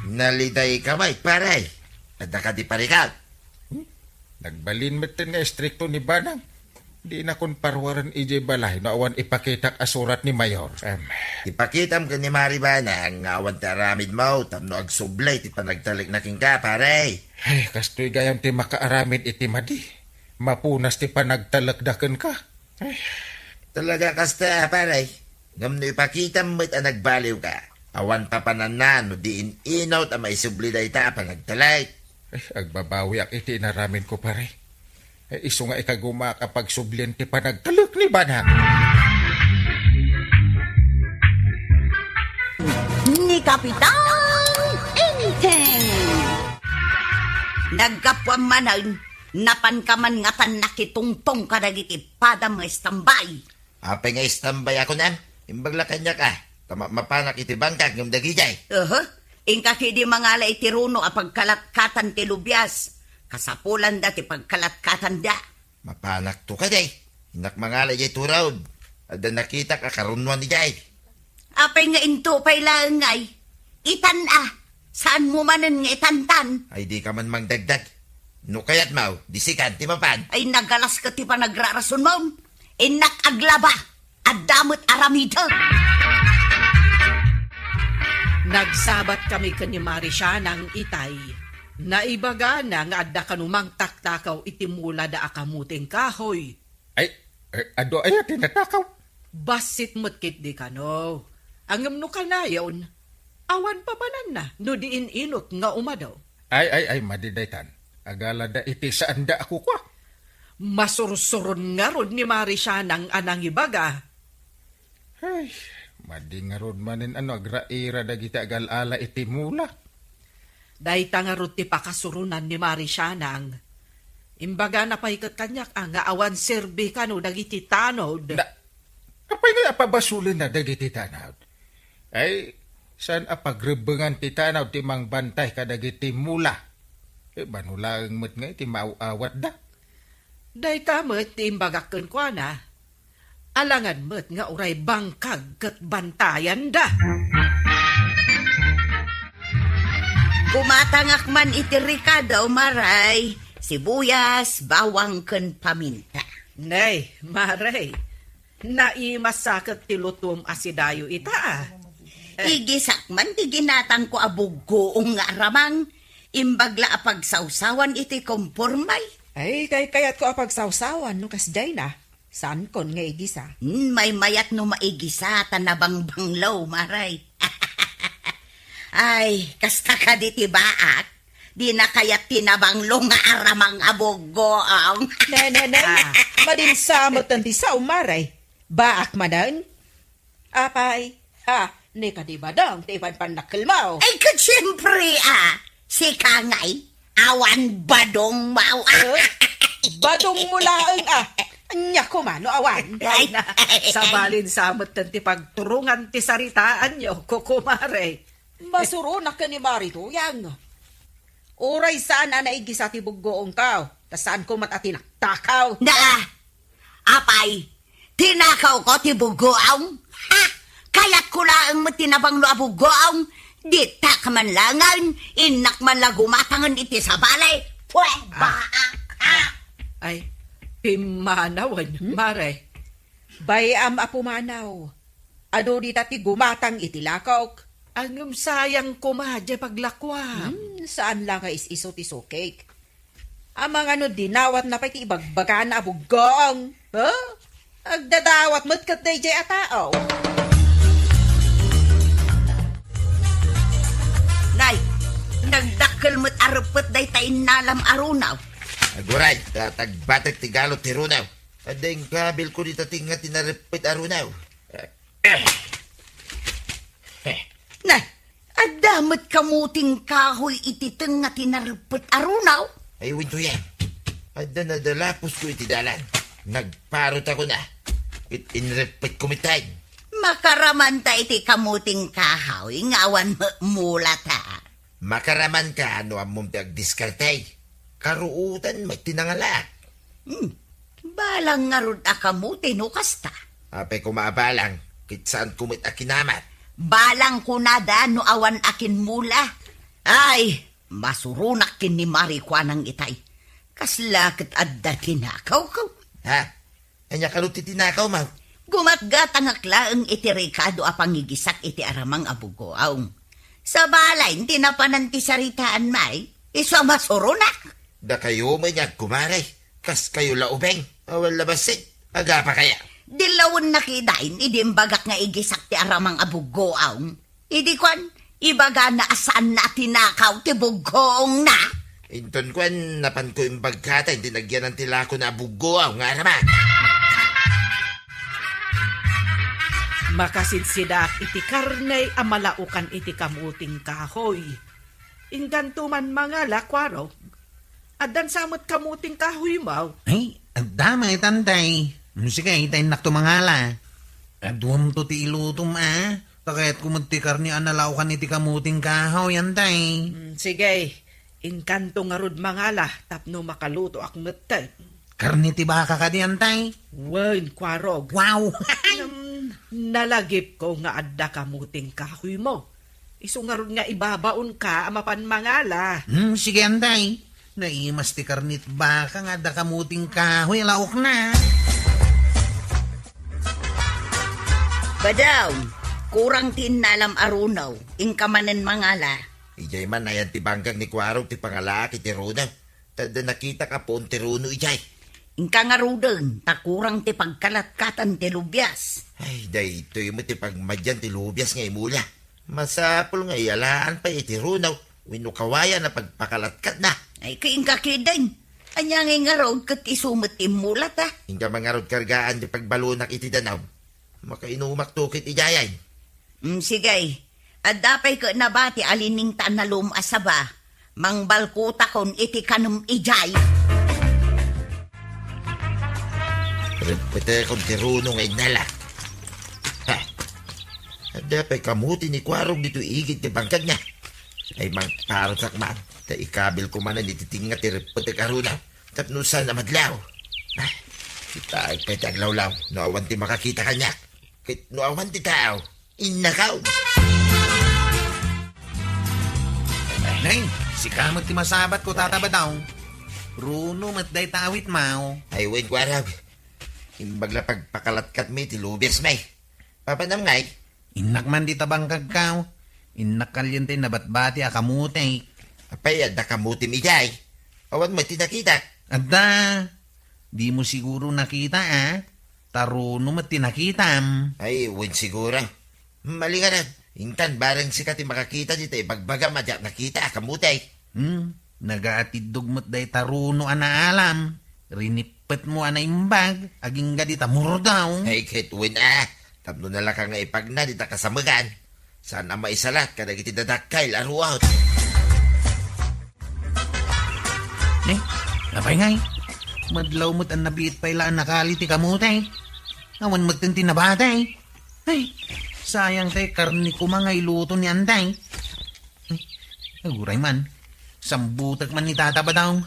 naliday kamay, paray. Ada ka di parikal. Nagbalin metin nga estrikto ni Banang. Di na kon parwaran ije balay na awan ipakitak asurat ni Mayor. Ipakitam ka ni Maribana ang awan taramid mo, tamno agsublay ti panagtalik na king ka, paray. Ay, kastoy gayam ti makaaramid iti madi. Mapunas ti panagtalakdakan ka. Ay. Talaga kasta, paray. Ngam no ipakitam mo't ang nagbaliw ka. Awan papananan no diin inaut ang maisubli da ita panagtalay. Ay, agbabawi ak iti inaramin ko pare. Ay, iso nga ikaguma kapag sublin ti panagtalak ni Banang. Ni Kapitan Inteng! Nagkapwamanan, napankaman nga tan nakitungtong kadagiti padam nga istambay. Apay nga istambay ako nan, imbagla kanya ka. Mapanak iti bangkag ng dagijay. Ingkaki di mangala iti runo apagkalatkatan ti lubyas. Kasapulan da ti pagkalatkatan da. Mapanak to ka day. Inak mangala jay turaw. Ada nakita ka karunwan ni jay. Apay nga into pay lang ngay. Itan saan mo manan nga itantan? Ay di ka man mangdagdag. No kayat mau, disikan ti mapan. Ay nagalas ka ti pa nagrarason mo. Inak aglaba. Adamot aramida. Nagsabat kami ka ni Marisha ng itay. Naibaga na nga adda kanumang taktakaw itimula da akamuting kahoy. Ay, ado ay tinatakaw. Basit mo't kit di ka no. Angam no ka na yun. Awan pa manan na, no diin inot nga umadaw. Ay, madidaytan. Agala da iti saan da ako kwa. Masursuron nga rod ni Mari siya ng anang ibaga. Ay, madingarod manin agraira dagiti agalala iti mula. Dahita nga rod ti pakasurunan ni Mari siya ng imbaga na paikat kanyak ang awan serbi kano dagiti tanod. Apay nga apabasulin na dagiti tanaw. Ay, saan apagrebengan ti tanaw ti mang bantay kadagiti mula? Banulang met nga iti mauawat da. Dahita met ti imbaga ken kwa na. Alangan met nga uray bangkag ket bantayan da. Gumatangak man iti Ricardo, Maray. Sibuyas, bawang ken paminta. Nay, Maray. Naimasakit ti lutum asidayo ita. Igisak man ti ginatang ko abuggoong nga aramang. Imbagla apagsawsawan iti kompormay. Ay, kayat ko apagsawsawan no kasday na. Saan kon nga igisa? May mayat no maigisa tanabang banglaw, Maray. Ay, kasta ka di tibaak. Di na kayat tinabanglo nga aramang abuggoong. Nenenay, madinsamot ang tisaw, Maray. Baak madan? Apay, ni ka di ba dong, ti panpanakil mo? Ay, kasyempre si Kangay, awan badong mau. Badong mulaang Anya ko man, no awan. Ay, Sabalin samot ti pagturungan ti saritaan nyo, kukumare. Masurunak ka ni Marituyang. Uray saan na naigisa ti buggoong ka. Tas saan ko matatinak-takaw. Apay, tinakaw ko ti bugoong. Kaya't ko lang matinabang lo abugoong. Di ta ka man langan, inak man la gumatangan iti sa balay. Pweh, baak. Ay, pimanawan, Mare. Bayam apumanaw. Ado di tati gumatang itilakaw. Ang sayang kumadya paglakwam. Saan lang ka is-iso-tiso cake? Amang dinawat na pa'y ibagbaga na abugong. Agdadawat mo't kat na ijay atao. Nay, nagdakkel mo't arupot day tayo nalam arunaw. Aguray, tagbatag ti galot ti runaw. Adeng kabil ko dito tinga tinaripit arunaw. Nay, adamot kamuting kahoy ititeng nga tinarupot arunaw. Ay, winto yan. Ada na dalapos ko iti dalan. Nagparot ako na. Inripit kumitay. Makaraman ta iti kamuting kahoy ngawan mula ta. Makaraman ka ano among agdiskartay. Karuutan may tinangalak. Balang nga rod akamuti no kasta. Apay kumaabalang, kitsaan kumit akinamat. Balang kunada no awan akin mula. Ay, masurunak kin ni Marikwanang itay. Kaslakit adda tinakaw ko. Ha? Anya kaluti tinakaw, ma? Gumatgatang aklaang iti Ricardo apangigisak iti aramang abugoaw. Sa balay, hindi na pananti saritaan may. Isa masurunak. Da kayo may niyag kumaray. Kas kayo laubeng. Awal labasit. Aga pa kaya. Dilawon nakidain, idimbagak nga igisak ti aramang abugoaw. Idi kwan, ibaga na asaan na tinakaw ti bugong na. Inton kwan, napan ko yung bagkata, hindi nagyan ng tilako na bugoaw nga naman. Makasidsidak iti karnay amalaukan iti kamuting kahoy. Inganto man mga lakwaro. Adan samot kamuting kahoy mo. Ay, damay tantay. Sige, itay naktumangala. Aduam to ti ilutum Takayat kumuntikar ni analaukan iti kamuting kahoy antay. Sige, inkanto nga rod mangala tapno makaluto ak metay. Karni ti baka ka di antay. Wen, kwarog. Wow! Nalagip ko nga adda kamuting kahoy mo. Iso nga rod nga ibabaon ka amapan mangala. Sige antay. Naimas ti karnit baka nga adda kamuting kahoy laok na. Badaw, kurang tinalam arunaw, ingkamanen mangala. Ijay man ayan ti banggang ni Kwarog ti pangalaki ti Runaw. Tada nakita ka po ti Runo ijay. Ingka nga rudeng, takurang ti pagkalatkatan ti lubyas. Ay, day ito yung ti pagmadyan ti lubyas nga imula. Masapol nga iyalaan pa iti Runaw. Winukawayan na pagpakalatkat na. Ay, kaingka kidain. Anya nga road kat isumot imulat Hingga mga rod kargaan di pagbalunak iti danaw. Makainumak tukit ijayay. Sige, at dapay ka nabati alining tanalum asaba, mangbalkuta kon iti kanum ijay. Pwede kong tirunong ay nala. Ha? At dapay kamuti ni Kwarog dito igit ti bangkag niya. Ay mang parusakman. Ta ikabil ko man ang ititinga ti repute karuna. Tapnusan na madlaw. Ha? Kita ay pwede aglawlaw. Noawan ti makakita kanya. Kit noawan ti tao. Innakaw. Nay, si kamot ti masabat ko tatabadaw. Runo mat day tawit mao. Ay wen Kwarog. Imbagla pagpakalatkat mi ti lubis may. Papanam ngay. Inak man di tabang kagkaw. Inak kalyente na batbati akamutay. Apay at nakamuti mi jay. Awan mo tinakita. Adda, di mo siguro nakita Taruno mo tinakitam. Ay, wen sigura. Mali nga na. Intan, barang sikat yung makakita dito. Bagbaga madyak nakita, kamutay. Nagaatidog mo't day taruno anaalam. Rinipet mo ana imbag. Aging ga di tamuro daw. Ay, kahit wen Tapno na lang ka nga ipagna dita kasamagan. Sana maisalat ka nagiti dadakay laruaut. Napay ngay. Madlaw mo't ang nabiit pa ilaan nakali ti kamutay. Awan magtinti na batay. Ay, sayang tay karni ko mga iluto ni Anday. Aguray man. Sambutak man ni Tata Badaw.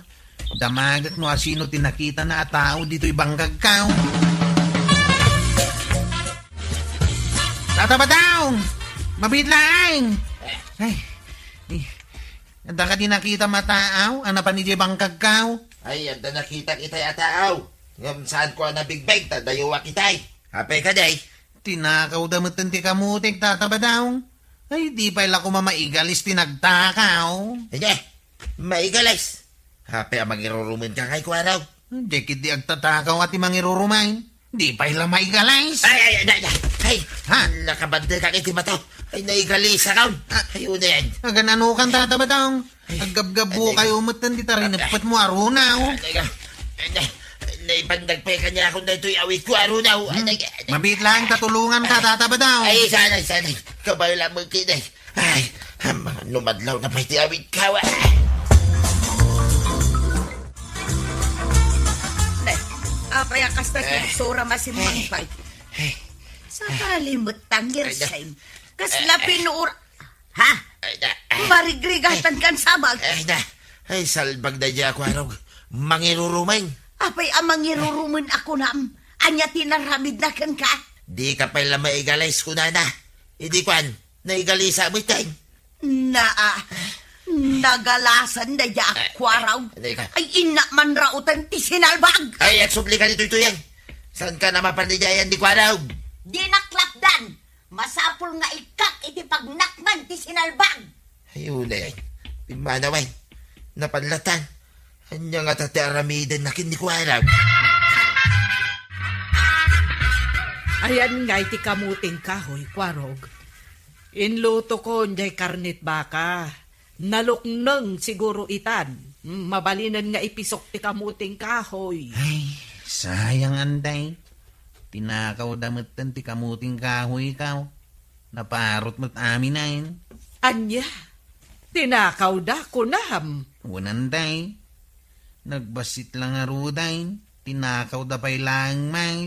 Damagak no asino tinakita na tao dito ibang gagkaw. Tata Badaw! Mabidlaing! Ay, anda ka di nakita mataaw? Ano pa ni ibang gagkaw? Ay, anda nakita kitay ataaw. Ngam saan ko na bigbeg, tadayowa kitay. Hapay ka day. Tinakaw damatan ti kamutik, Tata Badaw. Ay, di pa ila ko mamaigalis tinagtakaw. Hindi, maigalis. Hapay ang mangirurumin ka kay Kwaraw. Dikit di agtatakaw at imang irurumain. Di pa ila maigalis. Ay, Ha? nakabanda ka kay Timato. Ay, naigalis ka. Ay, una yan. Aganano kang Tata Badaw. Agabgabo kayo umatan di tarinipet mo arunaw. Naipandag pa kanya akong na ito'y awit ko, arunaw. Mabit lang tatulungan ka, Tata Badaw. Ay, sana. Kabayo lang mo kinay. Ay, mga numadlaw na pa'y awit ka. Apay kasta sura masimpay. Sa kalimut tanggir sa'yo. Kasla pinuur... Ha? Marigrigatan kan sabag. Ay, salbag na niya ako, araw. Mangirurumay. Apay amang iruruman ako nam. Anya tinaramid na kan ka. Di ka pala maigalis ko na. Hindi kwan, naigalisa mo tayo. Nagalasan na niya ako araw. Ay ina man rautan ti sinalbag. Ay, at subli ka dito yan. Saan ka na mapandidayan di ko araw? Di naklapdan. Masapul nga ikak iti pagnakman ti sinalbag. Ayun na yan. Pimanaway. Napanlatan. Anya nga tati aramidan na kini ko araw. Ayan nga iti kamuting kahoy, Kwarog. Inluto ko njay karnit baka. Nalukneng siguro itan. Mabalinan nga ipisok ti kamuting kahoy. Ay, sayang Anday. Tinakaw damatan ti kamuting kahoy ikaw. Naparot mo't amin ayin. Anya, tinakaw da kunam. Unanday. Nagbasit lang aruday. Tinakaw da pa'y lang may.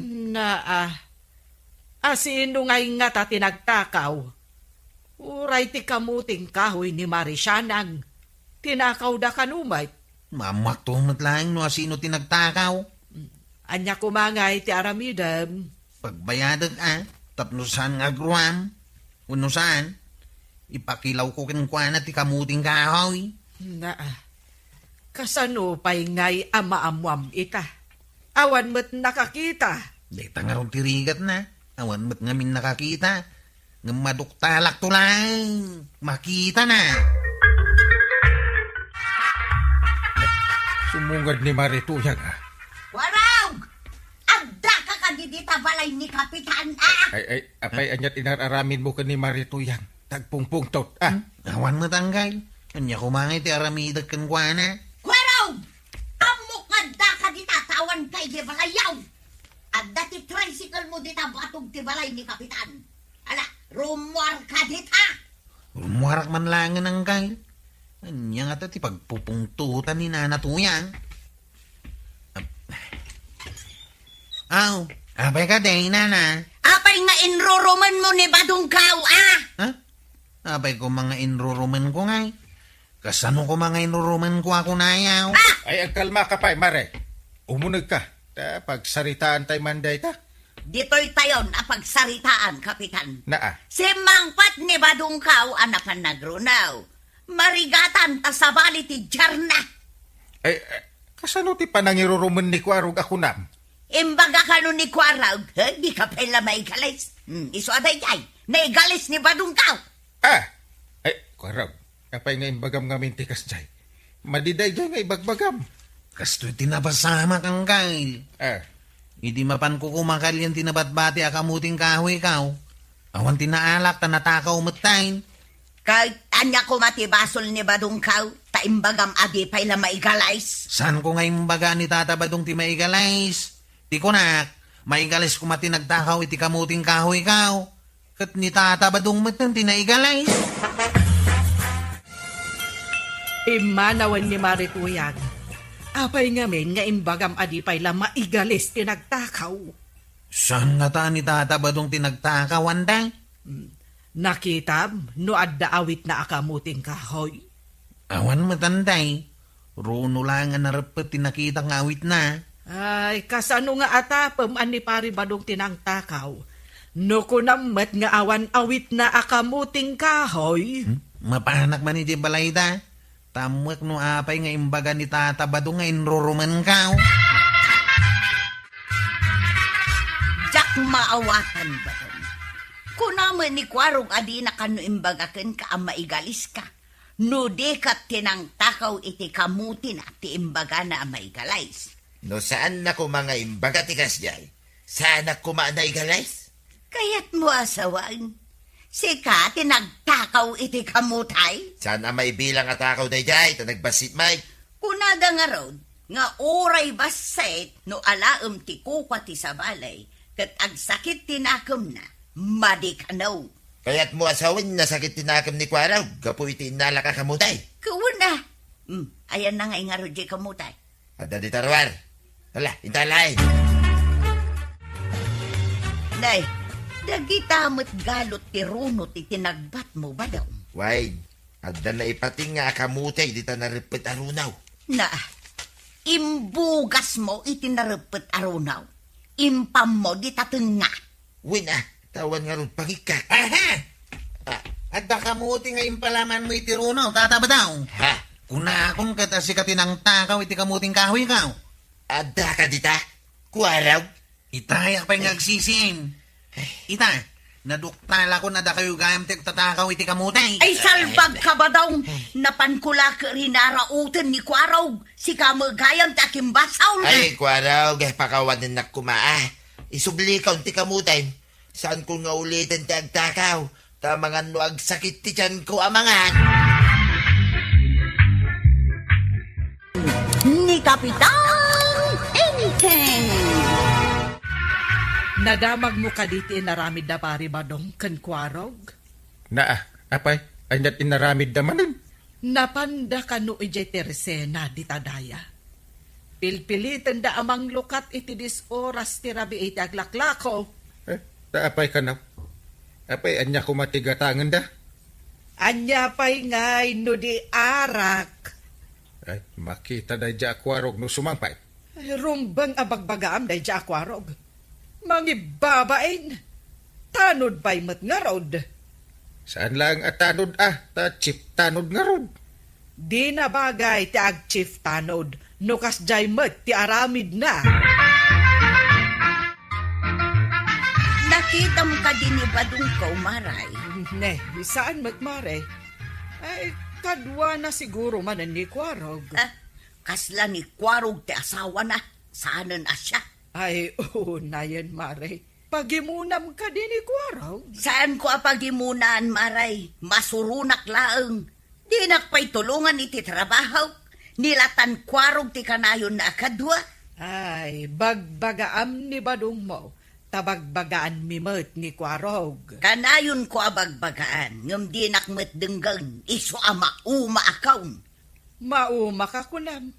Asino ngay nga ta tinagtakaw? Uray ti kamuting kahoy ni Marisanang. Tinakaw da kanumay. Mamaktumot lang no asino tinagtakaw. Anya kumangay ti aramidam. Pagbayadag tapnusan nga agruam. Unusan, ipakilaw ko kinkwana ti kamuting kahoy. Kasano pa'y ngay amaamuam ita. Awan mo't nakakita. Dita nga ron tirigat na. Awan mo't ngamin nakakita. Ng maduktalak to lang. Makita na. Sumungad ni Marituyang Waraw! Agda ka kadidita balay ni Kapitan Ay, apay anyat inararamin mo ka ni Marituyang. Tagpungpungtot Awan mo tanggay. Kanya kumangay ti aramidag kan kuana. Waraw! Amok nga kay di balayaw. At dati tricycle mo dita batog ti balay ni Kapitan. Ala, rumwar ka dita. Rumuharak man lang ng kay. Anya nga ti pagpupungtutan ni Nana Tuyang. Aw, abay ka day, Nana. Apay nga inruruman mo ni Badungkaw, ah! Ha? Abay ko mga inruruman ko ngay. Kasano ko mga inruruman ko ako nayaw? Ay, ang kalma ka pa, Mare. Umunag ka. Pagsaritaan tayo manday ta. Dito'y tayon apagsaritaan, Kapitan. Naa. Si Mangpat ni Badungkaw anapan nagrunaw. Marigatan ta sa bali ti Jarna. Ay, kasano ti panangiruruman ni Kwarog ako nam? Imbaga ka nun ni Kwaraw, di ka pala maigalis. Iso aday jay, naigalis ni Badungkaw. Ay, Kwarog. Kapay nga imbagam nga mintikas jay. Madiday jay nga ibagbagam. Kasto'y tinabasama kang kay. Hindi mapan ko kumakalyan tinabatbati akamuting kahoy kaw. Awan tinaalak tanatakaw matain. Kahit anya ko matibasol ni Badungkaw, taimbagam adi pa'y la maigalis. Saan ko nga imbaga ni Tata Badong ti maigalais? Ti kunak, maigalis ko matinagtakaw iti kamuting kahoy kaw. Kat ni Tata Badong matang tinaigalais. Imanawan ni Marituyang. Apay ngamin nga imbagam adipay la maigalis tinagtakaw. Saan nga ta ni Tata Badong tinagtakaw, anday? Nakitab, no adda awit na akamuting kahoy. Awan matanday. Runo lang nga narapet tinakita ng awit na. Ay, kasano nga atapam ani pari Badong tinangtakaw. No kunamet nga awan awit na akamuting kahoy. Mapanak man iti balayda. Tamuak no apay nga imbaga ni Tata Badong nga inruruman kaw. Jak maawatan ba ton? Kunaman ni Kwarog adi na kano imbagaken ka ang maigalis ka. No de kat tinangtakaw iti kamuti na ti imbaga na ang maigalais. No saan na ko mga imbaga tikas jay? Saan na ko maanaigalais? Kaya't mo asawan. Sika tinagtakaw iti kamutay. Saan na may bilang atakaw na jay? Ta nagbasit may. Kunada nga road, nga oray baset no alaem ti kukwa ti sabalay, kat agsakit tinakam na, madikanaw. Kaya't mo asawan na sakit tinakam ni Kwaraw. Gapo iti inala ka kamutay. Kuna. Ayan na nga nga road di kamutay. Ada di tarwar. Hala, intalay. Day, dagita mo't galot ti runot ti tinagbat mo ba daw? Why? Ada na ipating nga kamutay di ta naripit arunaw. Na, imbugas mo itinarapet arunaw. Impam mo di tatunga. Wina, tawan nga ron pangikak. Aha! Adda kamuti nga impalaman mo iti runaw, Tata Badong. Ha? Kuna akong katasi ka tinangtakaw iti kamuting kahoy kaw. Ada ka dita? Kwaraw? Itayak pa yung agsisin. Ita, naduktala ko na da kayo gayam tatakaw iti kamutay. Ay salbag ka ba daw? Napankula ka rinarautan ni Kwarog. Si kamagayang takimbasaw. Ay, Kwaraw, gay pakawanin na kumaa. Isubli ka unti kamutay. Saan ko nga ulitin ti agtakaw? Tamangan no agsakit ti tiyan ko amangan. Ni Kapitan Anything. Nadamag mo ka diti inaramid na pari Badong kan Kwarog. Naa, apay. Ay nat inaramid damanin. Napanda ka no ijay tersena di tadaya. Pilpilitan da amang lukat iti dis oras ti rabi iti aglaklako. Apay ka na. Apay, anya ko matigatangan da. Anya pa'y ngay no di arak. Ay, makita da dya Kwarog no sumampay. Ay, rumbang abagbagaam da dya Kwarog. Mangibabain. Tanod ba'y mat nga rod. Saan lang at tanod ta chip tanod nga rod. Di na bagay ti ag chief tanod. No kas jay mat ti aramid na. Nakita mo ka din ni Badungkaw, Maray. Ne, saan magmare? Ay, kadwa na siguro manan ni Kwarog. Kasla ni Kwarog ti asawa na. Saan na siya? Ay, na yan, Mare. Pagimunam ka din ni Kwarog. Saan ko apagimunan, Maray? Masurunak laeng. Di nakpay tulungan iti trabaho. Nilatan Kwarog ti kanayon na akadwa. Ay, bagbagaan ni badong mo. Tabagbagaan mi met ni Kwarog. Kanayon ko abagbagaan, ngam di nakmet denggang, iso ama uma akaw. Mauma ka kunam.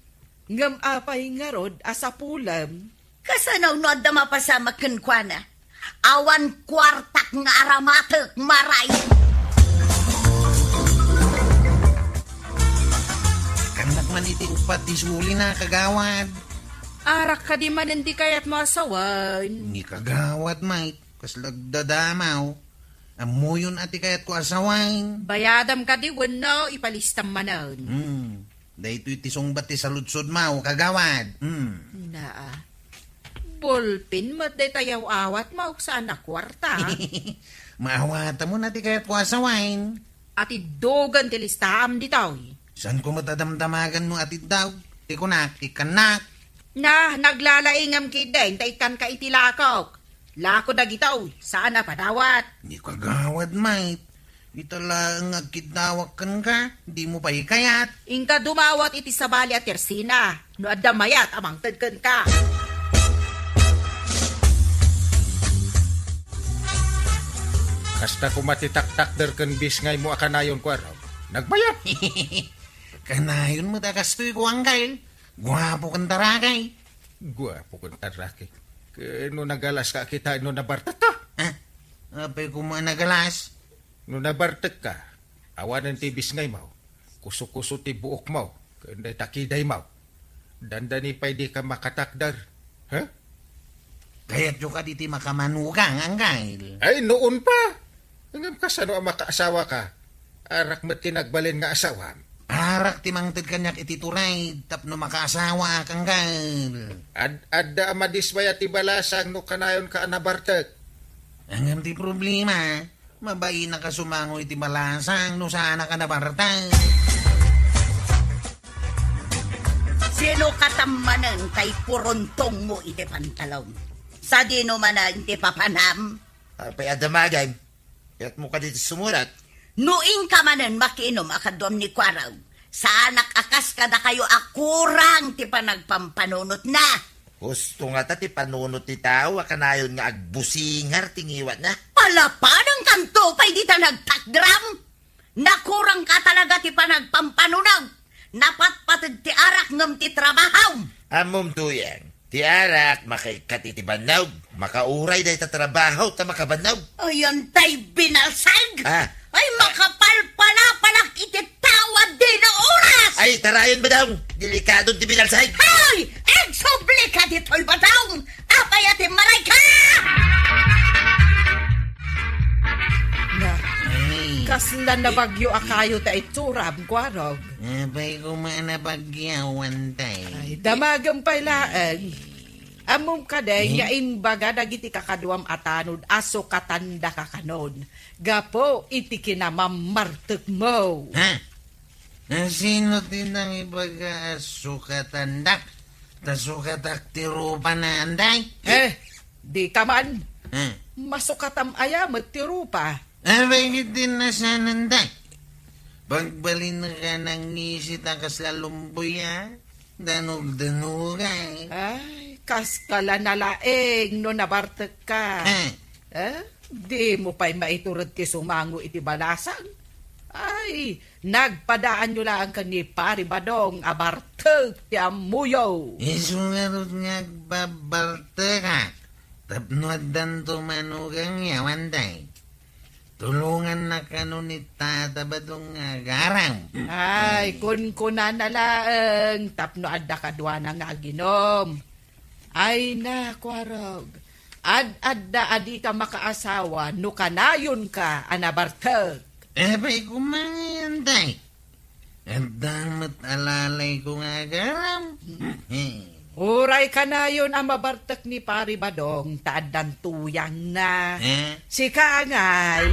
Ngam apay nga rod asa pulam. Kasanaw no adda mapasama kwa na. Awan kwartak nga aramatek maray. Kanak man iti upat di suli na kagawad. Arak ka di man hindi kaya't masawan. Ni kagawad, mate. Kas lagdadamaw. Amuyon ati kayat ko asawain. Bayadam ka di wano, ipalistam manan. Dahito itisong bati sa lutsod mau, kagawad. Naa. Bolpin mo day tayaw awat mo sa anak kwarta. Maawata mo nati kayat ko asawain. Ati dogan tilistam di tao. Saan ko matadamdamagan mo ati daw? Tikunak, ikanak. Na, naglalaingam kidain, taikan ka itilakok. Lako na gitaw, saan na padawat? Ni kagawad, mate. Itala nga kidnawakan ka, di mo pa ikayat. Ingka dumawat iti sabali at tersina. No adamayat amang tadkan ka. Kasta ko matitaktak derken bis ngay mo akanayon ko araw. Nagbayad. Kanayon mo takastoy ko angkay. Gwapo kang tarakay. Gwapo kong taraki. No nagalas ka kita, no nabartak ka. Apay ko mga nagalas. No nabartak ka, awanan ti bis ngay mau. Kuso-kuso ti buok mau. Kanday takiday mau. Dandani pa di ka makatakdar. Ha? Kaya't yung ka diti makamanukang angkay. Ay, noon pa. Hanggang kasano ang makaasawa ka. Arak met tinagbalin nga asawa. Arak timangtid kanyak iti turay, tapno makaasawa kang gal. Adda amadismaya ti balasang no kanayon ka anabartek. Ang ti problema, mabay na kasumango iti balasang no sana ka nabartang. Sino katamanan kay purontong mo iti pantalon? Sa dino man na iti papanam? Apay adamagay. Kaya't mo ka dito sumurat. Nuing ka manan makinom akadom ni Kwaraw. Sa anak akas kada kayo akurang ti panagpampanunot na. Gusto nga ta ti panunot ti tao, akanayon nga agbusingar tingiwat na. Palapan ang kanto pa'y di ta nagtakdram. Nakurang ka talaga ti panagpampanunaw. Napatpatid ti arak ngam ti trabahaw. Amom tuyang, ti arak makikatitibanaw, makauray dahi ta trabaho ta makabanaw. Ayan tay binalsag. Ah, Ay makapal pala palak iti tawad din ang oras. ay tarayon ba daw? Delikadong ti binalsay. Ay! Exoble ka dito'y bataw! Apay ati maray ka! Na, Ay, kasla na bagyo akayo ta itsurab, Kwarog. apay ko mga napagyawan tay. Ay, damagang pailaan. Amom ka day, nga imbaga dagiti kakaduam atanod, aso katanda kakanon. Gapo, iti kinamamartek mo. Ha? Sino tinang ipag-sukatandak? Tasukatak tirupa na anday? Di ka man. Ha? Masukatam ayam at tirupa. Abay din na sananday. Pagbalin na ka ng isit ang kaslalumboy ha? Danog-danugay. Ay, kaskala na laeng no nabartek ka. Di mo pa'y maiturad ti sumango iti balasang. Ay, nagpadaan nyo lang ka ni Pari Badong abartek ti amuyo. Isungarot nga babalte ka. Tapnoad dan tumanugang yawanday. Tulungan na kano ni Tata Badong agarang. Ay, kun na laeng tapno adda kadwa na nga ginom. Ay na, Kwarog. Adda adi ka makaasawa no kanayon ka anabartek. Abay kumayan day. At damat alalay ko nga garam. Uray kanayon ang mabartek ni Pari Badong taaddan tuyang na. Si Kangay.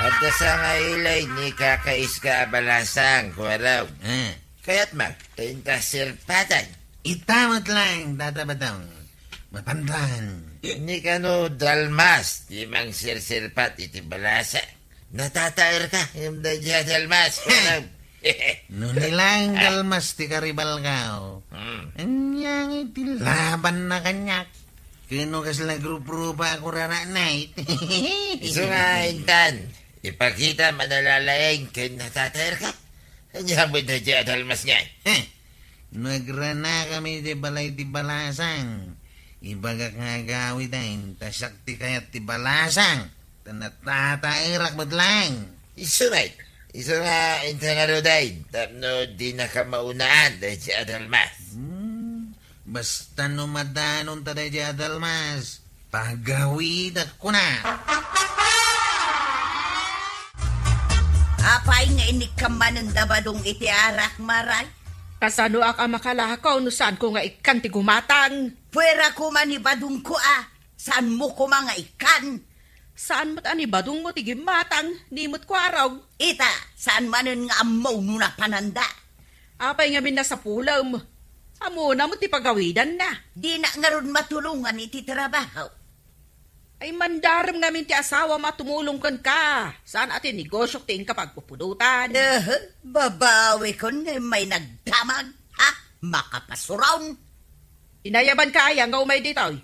At sa nga ilay ni kakais ka abalasang, Kwaraw. Kaya't magtinta sirpatan. Itamot lang, Tata Badong. Mapandan. Ni kano dalmas, di mang sirsirpat iti balasa. Natatair ka, yung dadya dalmas. No nilang dalmas ti karibal kao. Anyang iti laban na kanyak. Kano kasla grup-grupa ako rana night. Iso nga, Intan. Ipakita manalalaing kin natater ka. Anyang mo na dyan dalmas nga. Nagrana kami di balay ti balasang. Ibagak nga gawin dahin. Tasakti kayat ti balasang. Tanatairak mo't lang. Iso nga, Intan nga rodain. Tapno di na ka maunaan dahil si Adalmas. Basta numadanon taday di adalmas. Pagawid ako na. Apay nga inikaman ng dabadong iti arak, maray. Kasano ak makalakaw no saan ko nga ikan ti gumatang? Pwera ko man ibadong ko Saan mo ko mga ikan? Saan mo't ani badong mo ti gimatang? Nimot ko araw. Ita, saan manen nga amaw nuna pananda? Apay nga min sa pulam. Amo na mo ti pagawidan na. Di na nga ron matulungan iti trabaho. Ay mandaram nga min ti asawa matumulong kan ka. Saan atin negosyo ting kapag pupudutan? Babawi ko nga may nagdamag. Makapasuraw. Inayaban ka ayang nga umay ditoy.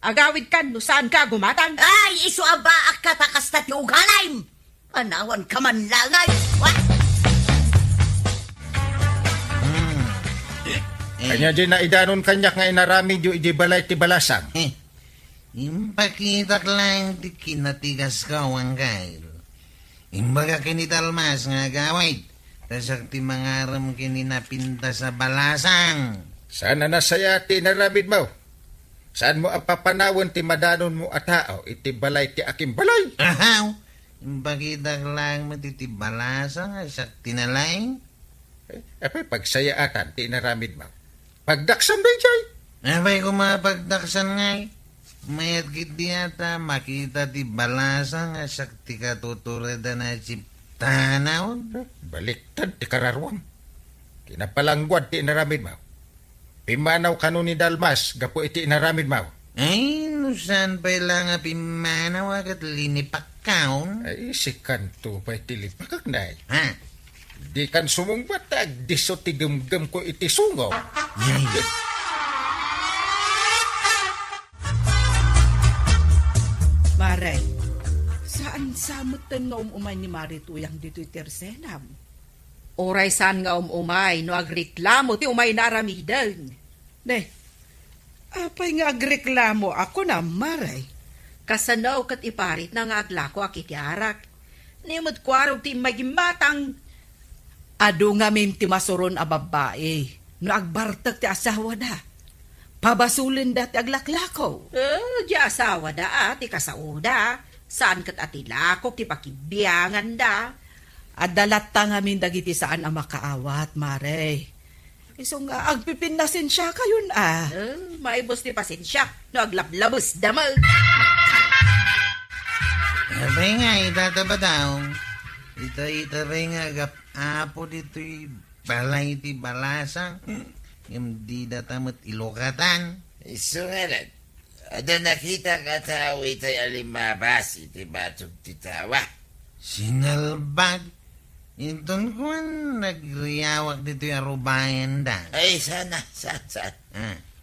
Agawid kan no saan ka gumatang? Ay, iso aba akatakas na ti ugalaym. Anawan ka man langay. Kanya di na idanon kanyak nga inarami di balay ti balasang. Impakitak lang ti kinatigas ka ang kail. Imbaga kinitalmas nga gawid. Tasak ti mangaram kininapinta sa balasang. Sana nasaya ti inaramid mo. Saan mo apapanawon ti madanon mo at tao iti balay ti aking balay? Ahaw! Impakitak lang mo ti balasang asak tinalaing. Apay pagsayaatan ti inaramid mo. Pagdaksan day jay. Abay ko mapagdaksan ngay. Mayat kit di ata makita ti balasang asak ti katuturada na siptanaw. Baliktad ti kararwam. Kinapalangguad ti inaramid mo. Pimanaw kanu ni Dalmas gapo iti inaramid mo. Ay, nusan pa lang pimanaw agat linipak kaon. Ay, si kanto pa iti lipakak na. Ha? Di kan sumungbatag, diso ti gum-gum ko iti sungo. Yay. Maray, saan samutan nga umay ni Marituyang dito'y tersenam? Oray saan nga umay no agreklamo ti umay naramidan. Ne, apay nga agreklamo ako na, Maray. Kasanaw kat iparit na nga aglako akitiarak. Nimot ko araw ti magimatang. Ado nga min ti masuron a babae, no agbartak ti asawa da. Pabasulin da ti aglaklakaw. Di asawa da ti kasauda. Saan kat atilakok ti pakibiyangan da. Adalata nga min dagiti saan ang makaawat, Maray. Iso nga agpipinnasin siya kayon Maibos ti pasensya no aglablabos damag. Abay nga, itataba daw. Ita rin nga apo dito'y balay ti balasang. Yung di datamot ilokatan. Iso nga rin. Ada nakita ka tao itay alimabas iti batog ti tawa. Sinalbag. Itong kuwan nagriyawak dito'y arubayan da. Ay, saan.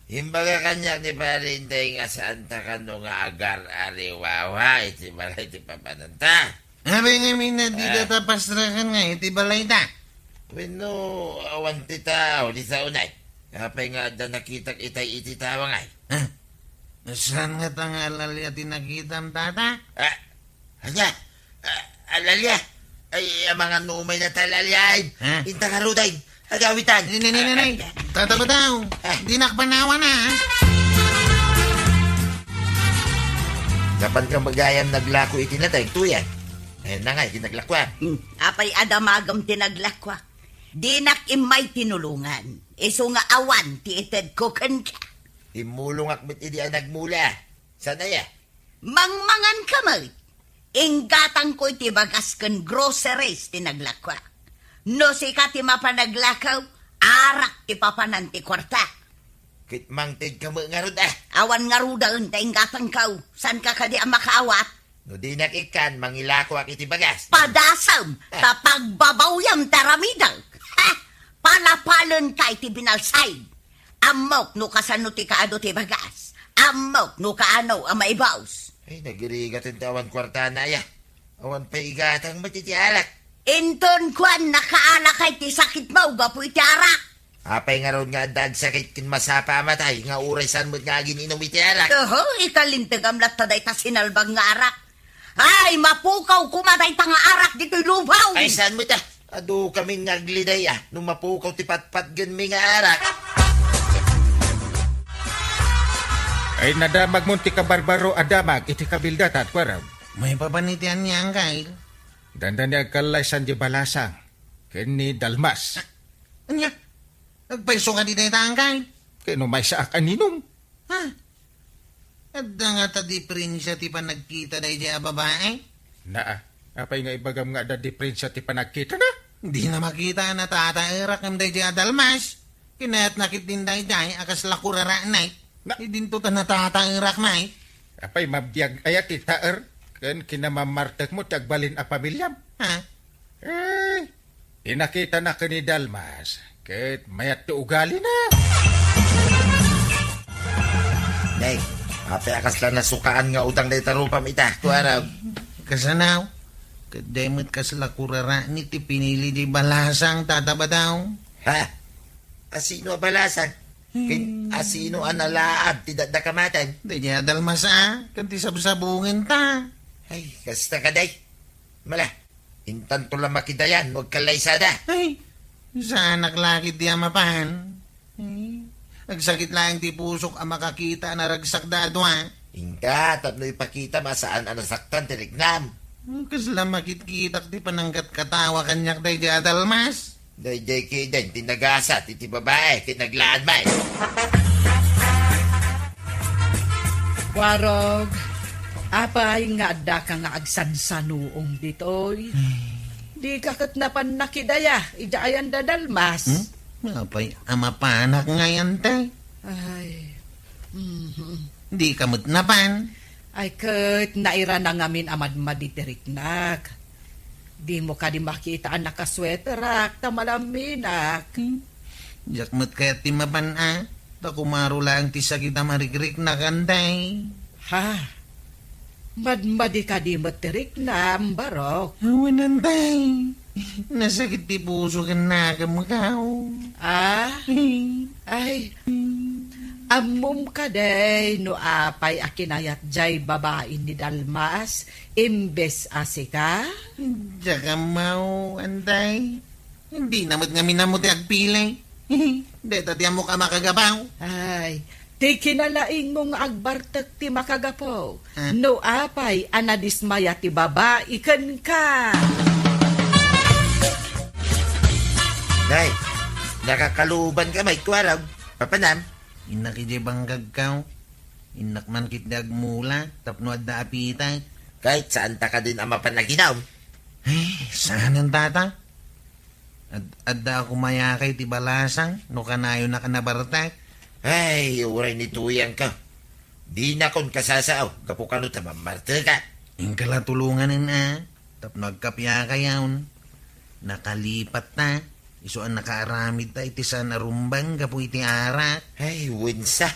Imbaga kanya ni Parintay nga saan ta kano nga agar ariwawa iti balay ti papananta. Abay nga mina di datapastrakan nga iti balay da. Wino awan ti tao di sa unay. Kapay nga da nakitak itay iti tawa ngay. Saan nga tang alalya tinakitam tata? Alalya. Ay, mga numay na talalyain. Inta karuday. Agawitan. Nay. Tata ba daw? Di nakpanawa na. Kapan kang magayang naglako itinatay, tuyan. Eh na nga, tinaglakwa. Apay adamagam tinaglakwa. Di nakimay tinulungan. Iso nga awan ti ited ko kan ka. Imulong akmet idi ang nagmula. Sana ya? Mangmangan kamay. Inggatang ko iti bagas kan groceries tinaglakwa. No si ka ti mapanaglakaw, arak ti papanan ti kwarta. Kitmangtid ka mo nga rod Awan nga ruda ang inggatang kaw. San ka kadi ang makaawat? No di nakikan, mangilako ak iti bagas. Padasam, tapagbabawyam taramidang. Ha! Palapalon ka iti binalsay. Amok no kasano ti kaado ti bagas. Amok no kaano ang maibaws. Ay, nagirigat ang tawan kwarta na ya. Awan pa igatang matitialak. Inton kwan nakaala kay ti sakit mo, gapo iti arak. Apay nga ron nga dag sakit kin masapa matay, nga uray san mo't nga gininom itialak. Oho, ikalintag am taday ta sinalbang nga arak. Ay, mapukaw kumaday ta nga arak dito'y lubaw. Ay, san mo ta? Ado kaming nagliday nung mapukaw ti patpat gan mi nga arak. Ay nadamag mo ti kabarbaro adamag iti kabildatat kwaraw. May papanitian niya, Kyle. Dandan niya kalaysan di balasang. Ken ni Dalmas. Anya? Nagpaiso ka di tayo, Kyle. Keno may saak aninong. Ha? At nga tadi prinsya ti pa nagkita na iya babae? Naa, apay nga ibagam nga da diferensya ti panagkita na. Hindi na makita na tatairak ng iya dalmas. Kinayat nakit din dahi akas lakurara na Idinto ta na tatairak na Apay mabiyag ayat ti taer. Ken kinamamartek mo tagbalin a pamilyam. Ha? Eh, inakita na ka ni Dalmas. Ket mayat ti ugali na. Day, apay akas lang nasukaan nga utang day tarupam ita. Kwaraw. Kasanaw? Kademot kas lakurara ni ti pinili di balasang tataba daw. Ha? Asino balasang? Asino analaad ti dadakamatan? Di iya dalmas kanti sabsabungin ta. Ay, kasta ka day. Mala, intan to lang makidayan, huwag kalaysada. Ay, sa anak laki di amapan. Nagsakit lang ti pusok ang makakita na ragsak dado Inka, tatlo ipakita masaan ang nasaktan tirignam. Kasla makit-kitak ti panangkat katawa kanyak day di adalmas. Day kidan, tinagasa, titi babae, kinaglaan may. Warog, apay nga adda ka nga agsansanuong ditoy. Di kakat na pan nakidaya, idayan dadalmas. Apay amapanak ngayon tay. Ay, Di kamot napan. ay kat naira na ngamin amad maditiriknak. Di mo ka di makita ang nakasweterak, tamalaminak. Jakmat kaya ti mapan Takumaro lang ti sakita marigrik na kanday. Ha? Madmadi ka di matirik na, barok. Wanantay. Nasakit ti puso ka na kamakaw. Ay, amum ka day no apay akinayat jay babae ni Dalmas, imbes asika? Tsaka mau, antay. Hindi namat nga minamot ti agpilay. Deta ti amo ka makagabaw. Ay, ti kinalaing mong agbartek ti makagapo. No apay anadismaya ti babae kan ka. Day, nakakaluban ka may kwaraw. Papanam. Inak iti banggag kaw. Inak man kit agmula, tapno adda apitay. Kahit saan ta ka din ang mapanaginaw. Ay, saan ang tata? Adda ako mayakay ti balasang, no kanayo na kanabartay. Ay, uray ni tuyang ka. Di na kon kasasaaw, kapukano ta mamarte ka. Yung kalatulungan tapno agkapya kayawn. Nakalipat na. Iso ang nakaaramid ta iti sa narumbang gapu iti arak. Ay, winsa.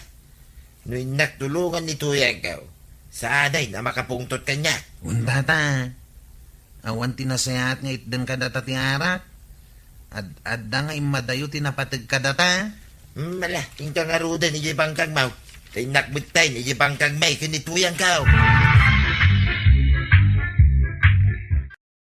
No inaktulungan ni tuyang ka. Saaday na makapungtot kanya. Undata. Awan tinasayat nga itdan kadata ti arak. Adda nga imadayo tinapatag kadata. Mala, ingka nga ruda ni Jibangkang mau. Kay nakbutay ni Jibangkang may kanituyang ka.